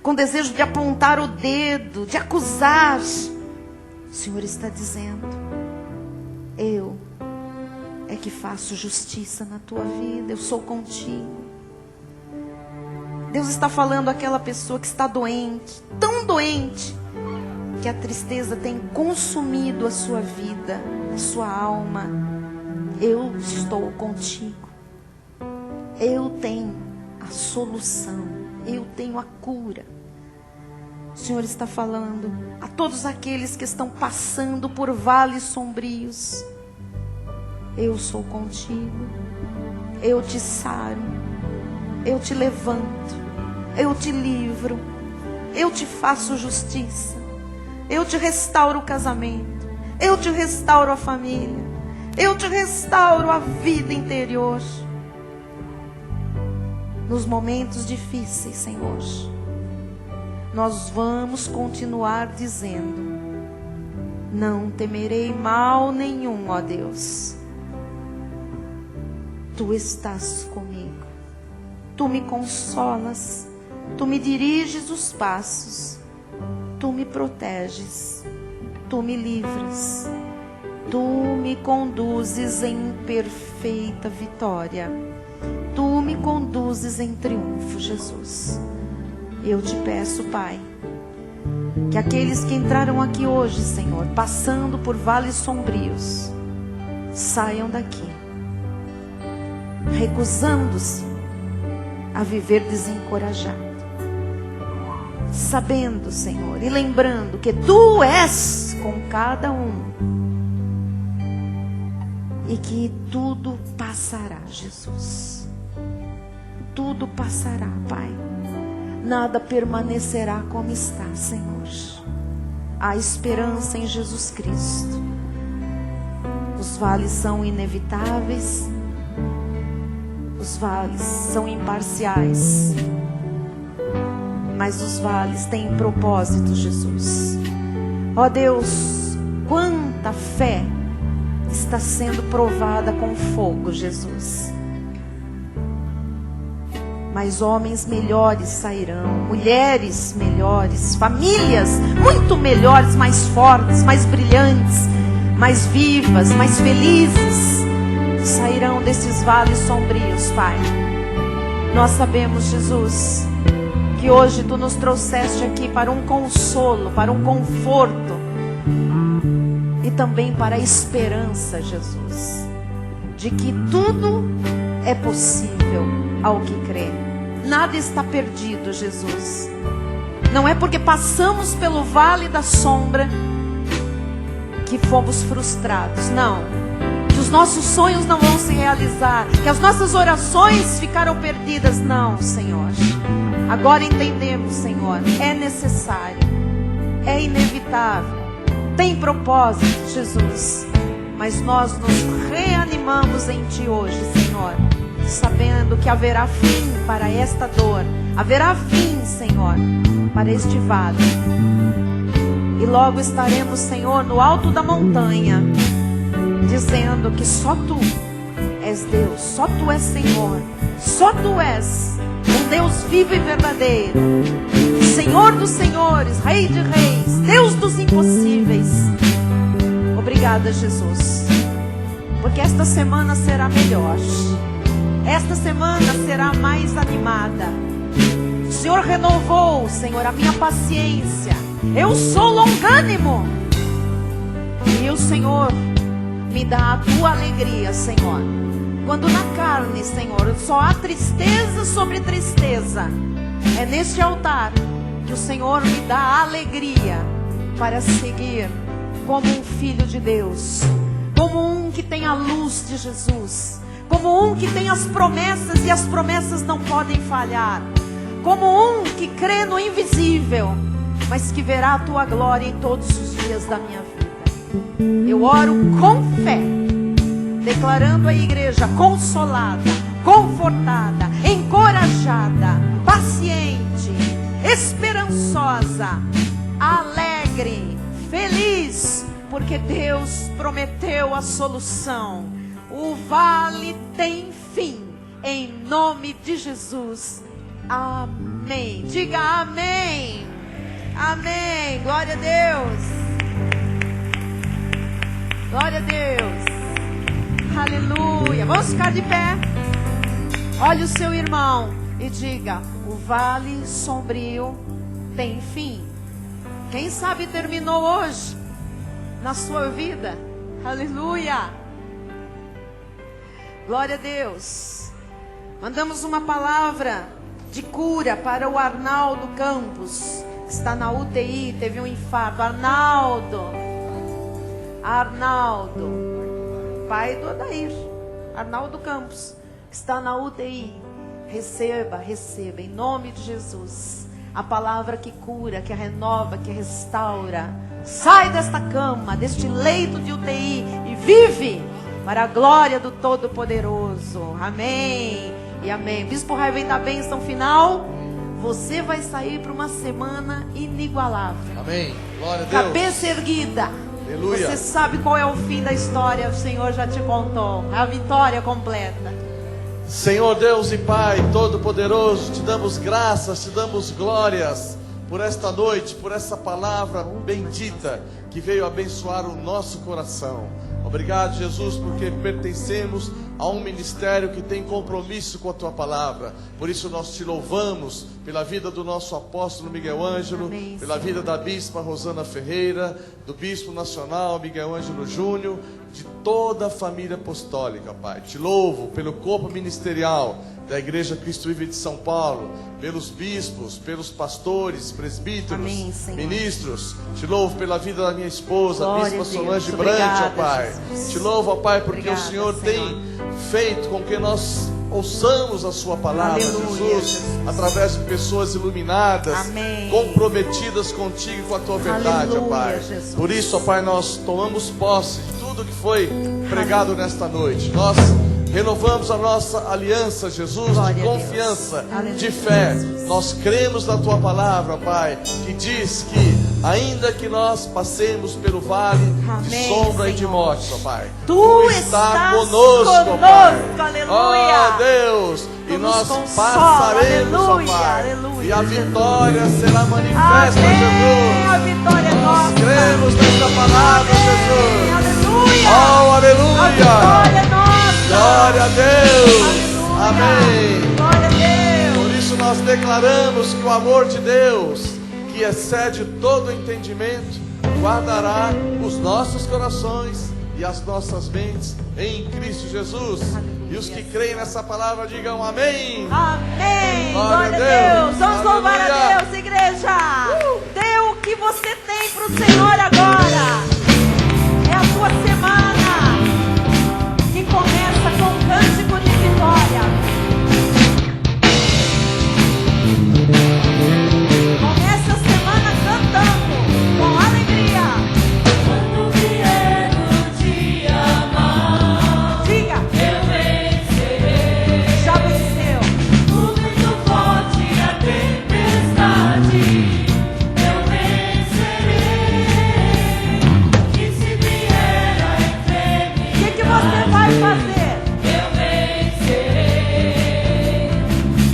com desejo de apontar o dedo, de acusar. O Senhor está dizendo, eu é que faço justiça na tua vida, eu sou contigo. Deus está falando àquela pessoa que está doente, tão doente, que a tristeza tem consumido a sua vida, a sua alma. Eu estou contigo. Eu tenho a solução, eu tenho a cura. O Senhor está falando a todos aqueles que estão passando por vales sombrios. Eu sou contigo. Eu te saro. Eu te levanto. Eu te livro. Eu te faço justiça. Eu te restauro o casamento. Eu te restauro a família. Eu te restauro a vida interior. Nos momentos difíceis, Senhor, nós vamos continuar dizendo, não temerei mal nenhum, ó Deus. Tu estás comigo. Tu me consolas. Tu me diriges os passos. Tu me proteges. Tu me livras. Tu me conduzes em perfeita vitória. Tu me conduzes em triunfo, Jesus. Eu te peço, Pai, que aqueles que entraram aqui hoje, Senhor, passando por vales sombrios, saiam daqui, recusando-se a viver desencorajado, sabendo, Senhor, e lembrando que Tu és com cada um, e que tudo passará, Jesus. Tudo passará, Pai. Nada permanecerá como está, Senhor. Há esperança em Jesus Cristo. Os vales são inevitáveis. Os vales são imparciais. Mas os vales têm propósito, Jesus. Ó Deus, quanta fé está sendo provada com fogo, Jesus. Mas homens melhores sairão, mulheres melhores, famílias muito melhores, mais fortes, mais brilhantes, mais vivas, mais felizes, sairão desses vales sombrios, Pai. Nós sabemos, Jesus, que hoje Tu nos trouxeste aqui para um consolo, para um conforto e também para a esperança, Jesus, de que tudo é possível ao que crê. Nada está perdido, Jesus. Não é porque passamos pelo vale da sombra que fomos frustrados, não. Que os nossos sonhos não vão se realizar, que as nossas orações ficaram perdidas, não, Senhor. Agora entendemos, Senhor, é necessário, é inevitável, tem propósito, Jesus. Mas nós nos reanimamos em Ti hoje, Senhor, sabendo que haverá fim para esta dor, haverá fim, Senhor, para este vale. E logo estaremos, Senhor, no alto da montanha, dizendo que só Tu és Deus, só Tu és Senhor, só Tu és um Deus vivo e verdadeiro, Senhor dos senhores, Rei de reis, Deus dos impossíveis. Obrigada, Jesus, porque esta semana será melhor, esta semana será mais animada. O Senhor renovou, Senhor, a minha paciência. Eu sou longânimo. E o Senhor me dá a Tua alegria, Senhor. Quando na carne, Senhor, só há tristeza sobre tristeza, é neste altar que o Senhor me dá a alegria para seguir como um filho de Deus, como um que tem a luz de Jesus, como um que tem as promessas e as promessas não podem falhar, como um que crê no invisível, mas que verá a Tua glória em todos os dias da minha vida. Eu oro com fé, declarando a igreja consolada, confortada, encorajada, paciente, esperançosa, alegre, feliz, porque Deus prometeu a solução. O vale tem fim, em nome de Jesus. Amém. Diga amém. Amém. Glória a Deus. Glória a Deus. Aleluia. Vamos ficar de pé. Olhe o seu irmão e diga: o vale sombrio tem fim. Quem sabe terminou hoje na sua vida. Aleluia. Glória a Deus. Mandamos uma palavra de cura para o Arnaldo Campos, que está na UTI, teve um infarto. Arnaldo, pai do Adair, Arnaldo Campos, está na UTI. Receba, receba, em nome de Jesus, a palavra que cura, que renova, que restaura. Sai desta cama, deste leito de UTI e vive para a glória do Todo-Poderoso. Amém e amém. Bispo Raio, vem da bênção final. Você vai sair para uma semana inigualável.
Amém. Glória a Deus.
Cabeça erguida.
Aleluia.
Você sabe qual é o fim da história. O Senhor já te contou. A vitória completa.
Senhor Deus e Pai Todo-Poderoso, te damos graças, te damos glórias por esta noite, por essa palavra bendita que veio abençoar o nosso coração. Obrigado, Jesus, porque pertencemos a um ministério que tem compromisso com a Tua palavra. Por isso nós te louvamos pela vida do nosso apóstolo Miguel Ângelo,
amém,
pela vida da bispa Rosana Ferreira, do bispo nacional Miguel Ângelo Júnior, de toda a família apostólica, Pai. Te louvo pelo corpo ministerial da Igreja Cristo Vive de São Paulo, pelos bispos, pelos pastores, presbíteros,
amém,
ministros. Te louvo pela vida da minha esposa,
glória
a bispa Solange
Deus.
Brant,
Obrigada,
ó Pai.
Jesus.
Te louvo, ó Pai, porque
Obrigada,
o Senhor
Senhor,
tem feito com que nós ouçamos a Sua palavra,
aleluia,
Jesus, através de pessoas iluminadas,
amém,
comprometidas contigo e com a Tua verdade, ó Pai.
Jesus.
Por isso, ó Pai, nós tomamos posse de tudo que foi pregado nesta noite. Nós renovamos a nossa aliança, Jesus,
glória
de confiança,
aleluia,
de fé.
Jesus.
Nós cremos na Tua palavra, Pai, que diz que ainda que nós passemos pelo vale de
amém,
sombra e de
Senhor.
morte, ó Pai,
Tu estás
conosco, ó Pai.
aleluia.
Ó Deus,
Tu
e nós
nos consola,
passaremos, ó
aleluia,
Pai,
aleluia,
e a
Jesus.
vitória será manifesta,
Amém,
Jesus.
a vitória é
Nós
nossa.
cremos nessa palavra,
Amém,
Jesus.
aleluia.
Oh,
A
aleluia.
vitória é nossa.
Glória a Deus.
Aleluia.
Amém.
Glória a Deus.
Por isso nós declaramos que o amor de Deus, que excede todo entendimento, guardará os nossos corações e as nossas mentes em Cristo Jesus.
Aleluia.
E os que creem nessa palavra digam amém.
Amém.
Glória
Glória
a
a
Deus.
Deus. Vamos louvar a
Aleluia.
Deus, igreja. igreja. Dê o que você tem para o Senhor agora. É a tua semana que começa com um cântico de vitória. Comece a semana cantando com alegria.
Quando vier o dia mau,
Diga,
eu vencerei.
já venceu.
O vento forte e a tempestade, eu vencerei. E se vier a
O
enfermidade,
que você vai fazer?
eu vencerei.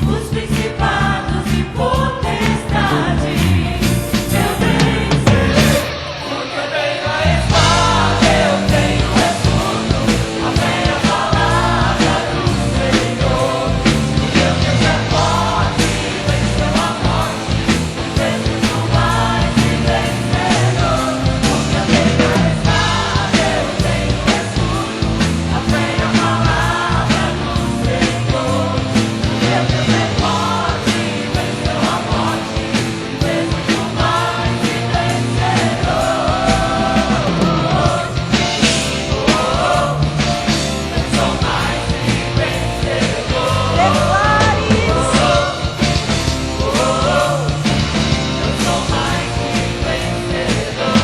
Os principados e potestades, eu vencerei. Porque eu tenho a espada, eu tenho o escudo, a fé e a palavra do Senhor. E eu Deus é forte, venceu a morte, fez muito mais que vencedor. Porque eu tenho a espada, eu tenho o escudo, a fé e a palavra do Senhor. E eu Deus é forte, venceu a morte, fez muito mais que vencedor. Eu sou mais que vencedor.
Declare isso.
Eu sou mais que vencedor.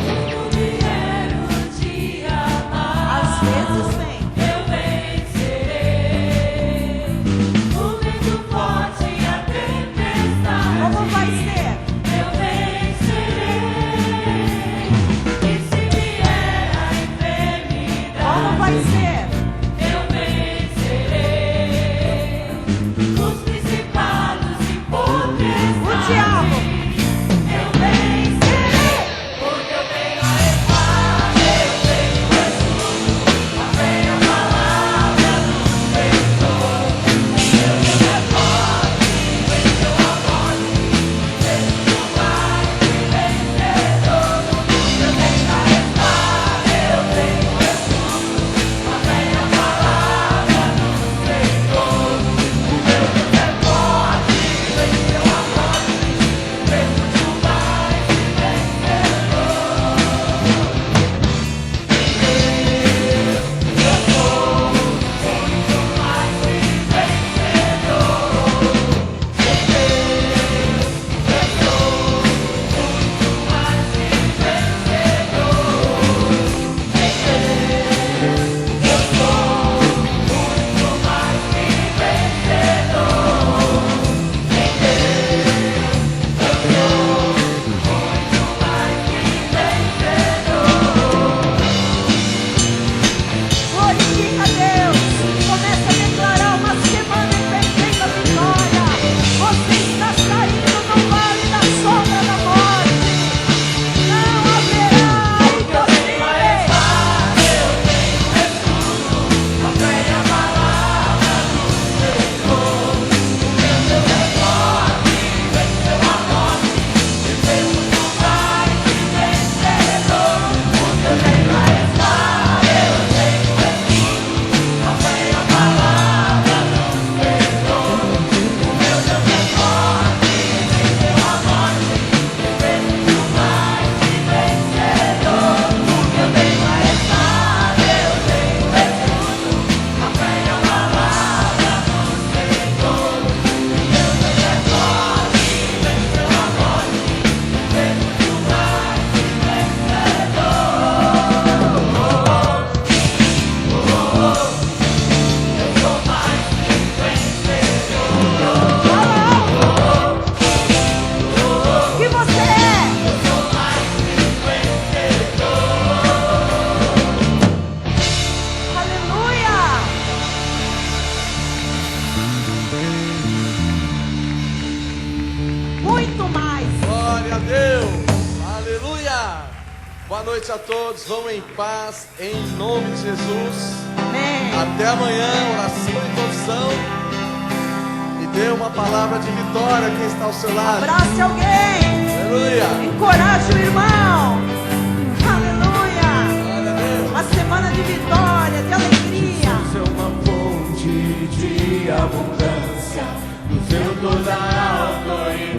Quando vier o dia
Às
mau,
vezes vem.
eu vencerei. O vento forte e a tempestade,
Como vai ser?
eu vencerei. E se vier a enfermidade,
Como vai ser?
eu vencerei. Os principados e potestades,
O diabo.
eu vencerei. Porque eu tenho a espada, eu tenho o escudo, a fé e a palavra do Senhor. Meu Deus é forte, venceu a morte, fez muito mais que vencedor. Eu tenho a espada, eu tenho o escudo, a fé e a palavra do Senhor. O meu Deus é forte, venceu a morte, fez muito mais que
Glorifica a Deus. Começa a declarar uma semana em perfeita vitória. Você está saindo do vale da sombra da morte. Não haverá impossível.
a fé e a palavra do Senhor. Meu Deus é forte, venceu a morte, e fez muito mais que vencedor. Porque eu tenho a espada, eu tenho o escudo, a fé e a palavra do Senhor. O meu Deus é forte, venceu a morte, e fez muito mais que vencedor. Porque eu tenho a espada, eu tenho o escudo, a fé e a palavra do Senhor. O meu Deus é forte, venceu a morte, fez muito mais que vencedor. Eu sou mais que vencedor.
Fala alto. O que você é?
Eu sou mais que vencedor.
Aleluia. Muito mais.
Glória a Deus. Aleluia. Boa noite a todos. Vão em paz, em nome de Jesus.
Amém.
Até amanhã, oração e confissão. E dê uma palavra de vitória a quem está ao seu lado.
Abrace alguém.
Aleluia.
Encoraje o irmão. Aleluia.
Glória a Deus.
Uma semana de vitória, de alegria.
Ser uma fonte de abundância, no seu toda a autoridade.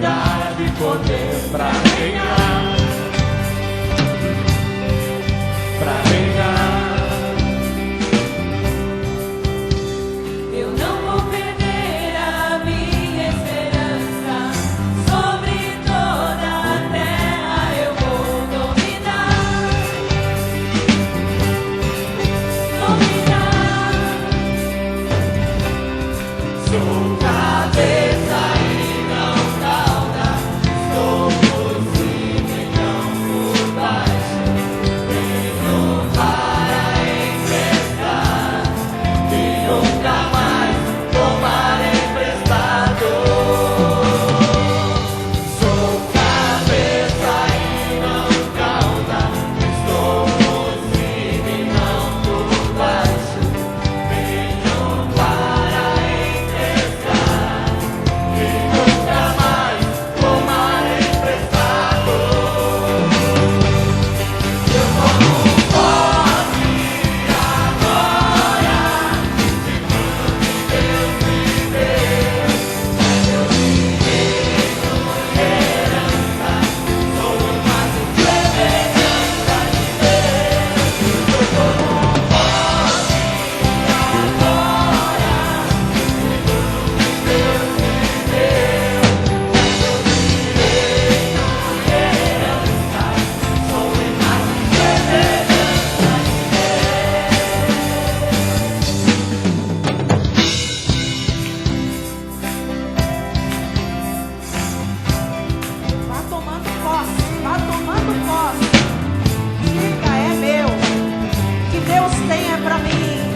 Deus tem é para mim.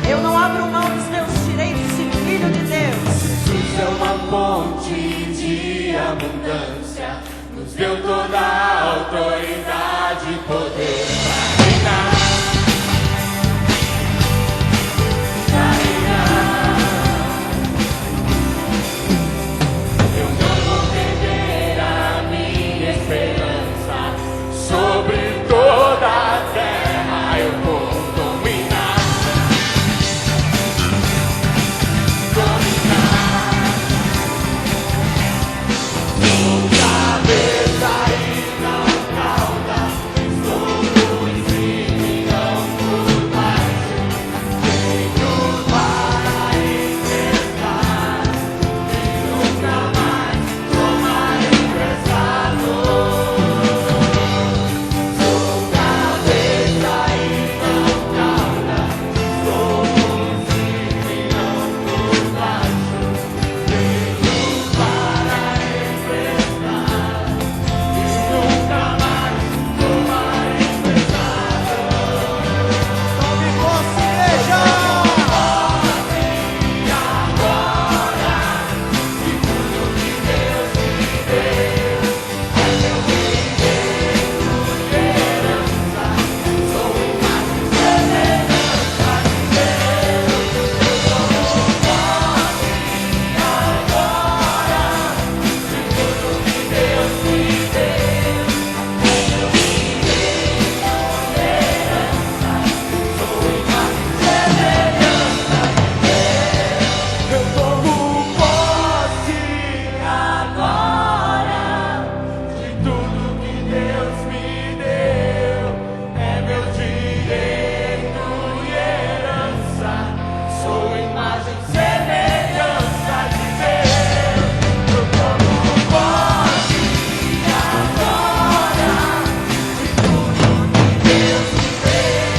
Eu não abro mão dos meus direitos de filho de Deus.
Jesus é uma fonte de abundância, nos deu toda a autoridade e poder para reinar. Eu não vou perder a minha esperança, sobre toda a terra eu vou dominar. Sou cabeça e não cauda, sou luz e não por baixo. Venho para enfrentar e nunca mais tomar emprestado. Sou cabeça e não cauda, sou luz e não por baixo. Venho para emprestar e nunca mais tomar emprestado.
Tome posse, igreja!
E agora, se tudo que Deus me deu é meu direito e herança, sou uma semelhança de Deus. Eu tomo posse agora, se tudo que Deus me deu é meu direito e herança, sou uma semelhança de Deus. Eu tomo posse agora de tudo que Deus me deu, é meu direito e herança, sou imagem e semelhança de Deus. Eu tomo posse agora de tudo que Deus me deu,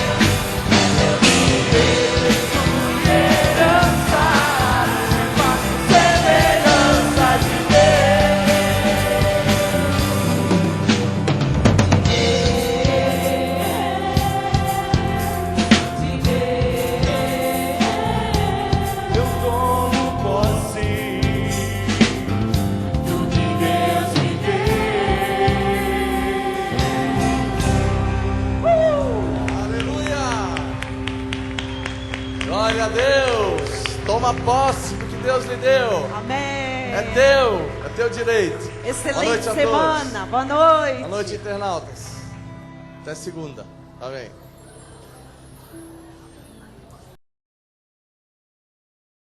é meu direito e herança, imagem e semelhança de Deus. Eu tomo posse do que Deus me deu.
Aleluia! Glória a Deus! Toma posse do que Deus lhe deu.
Amém.
É teu direito. Boa noite
Excelente
a
semana.
todos.
Boa noite.
Boa noite, internautas. Até segunda. Amém.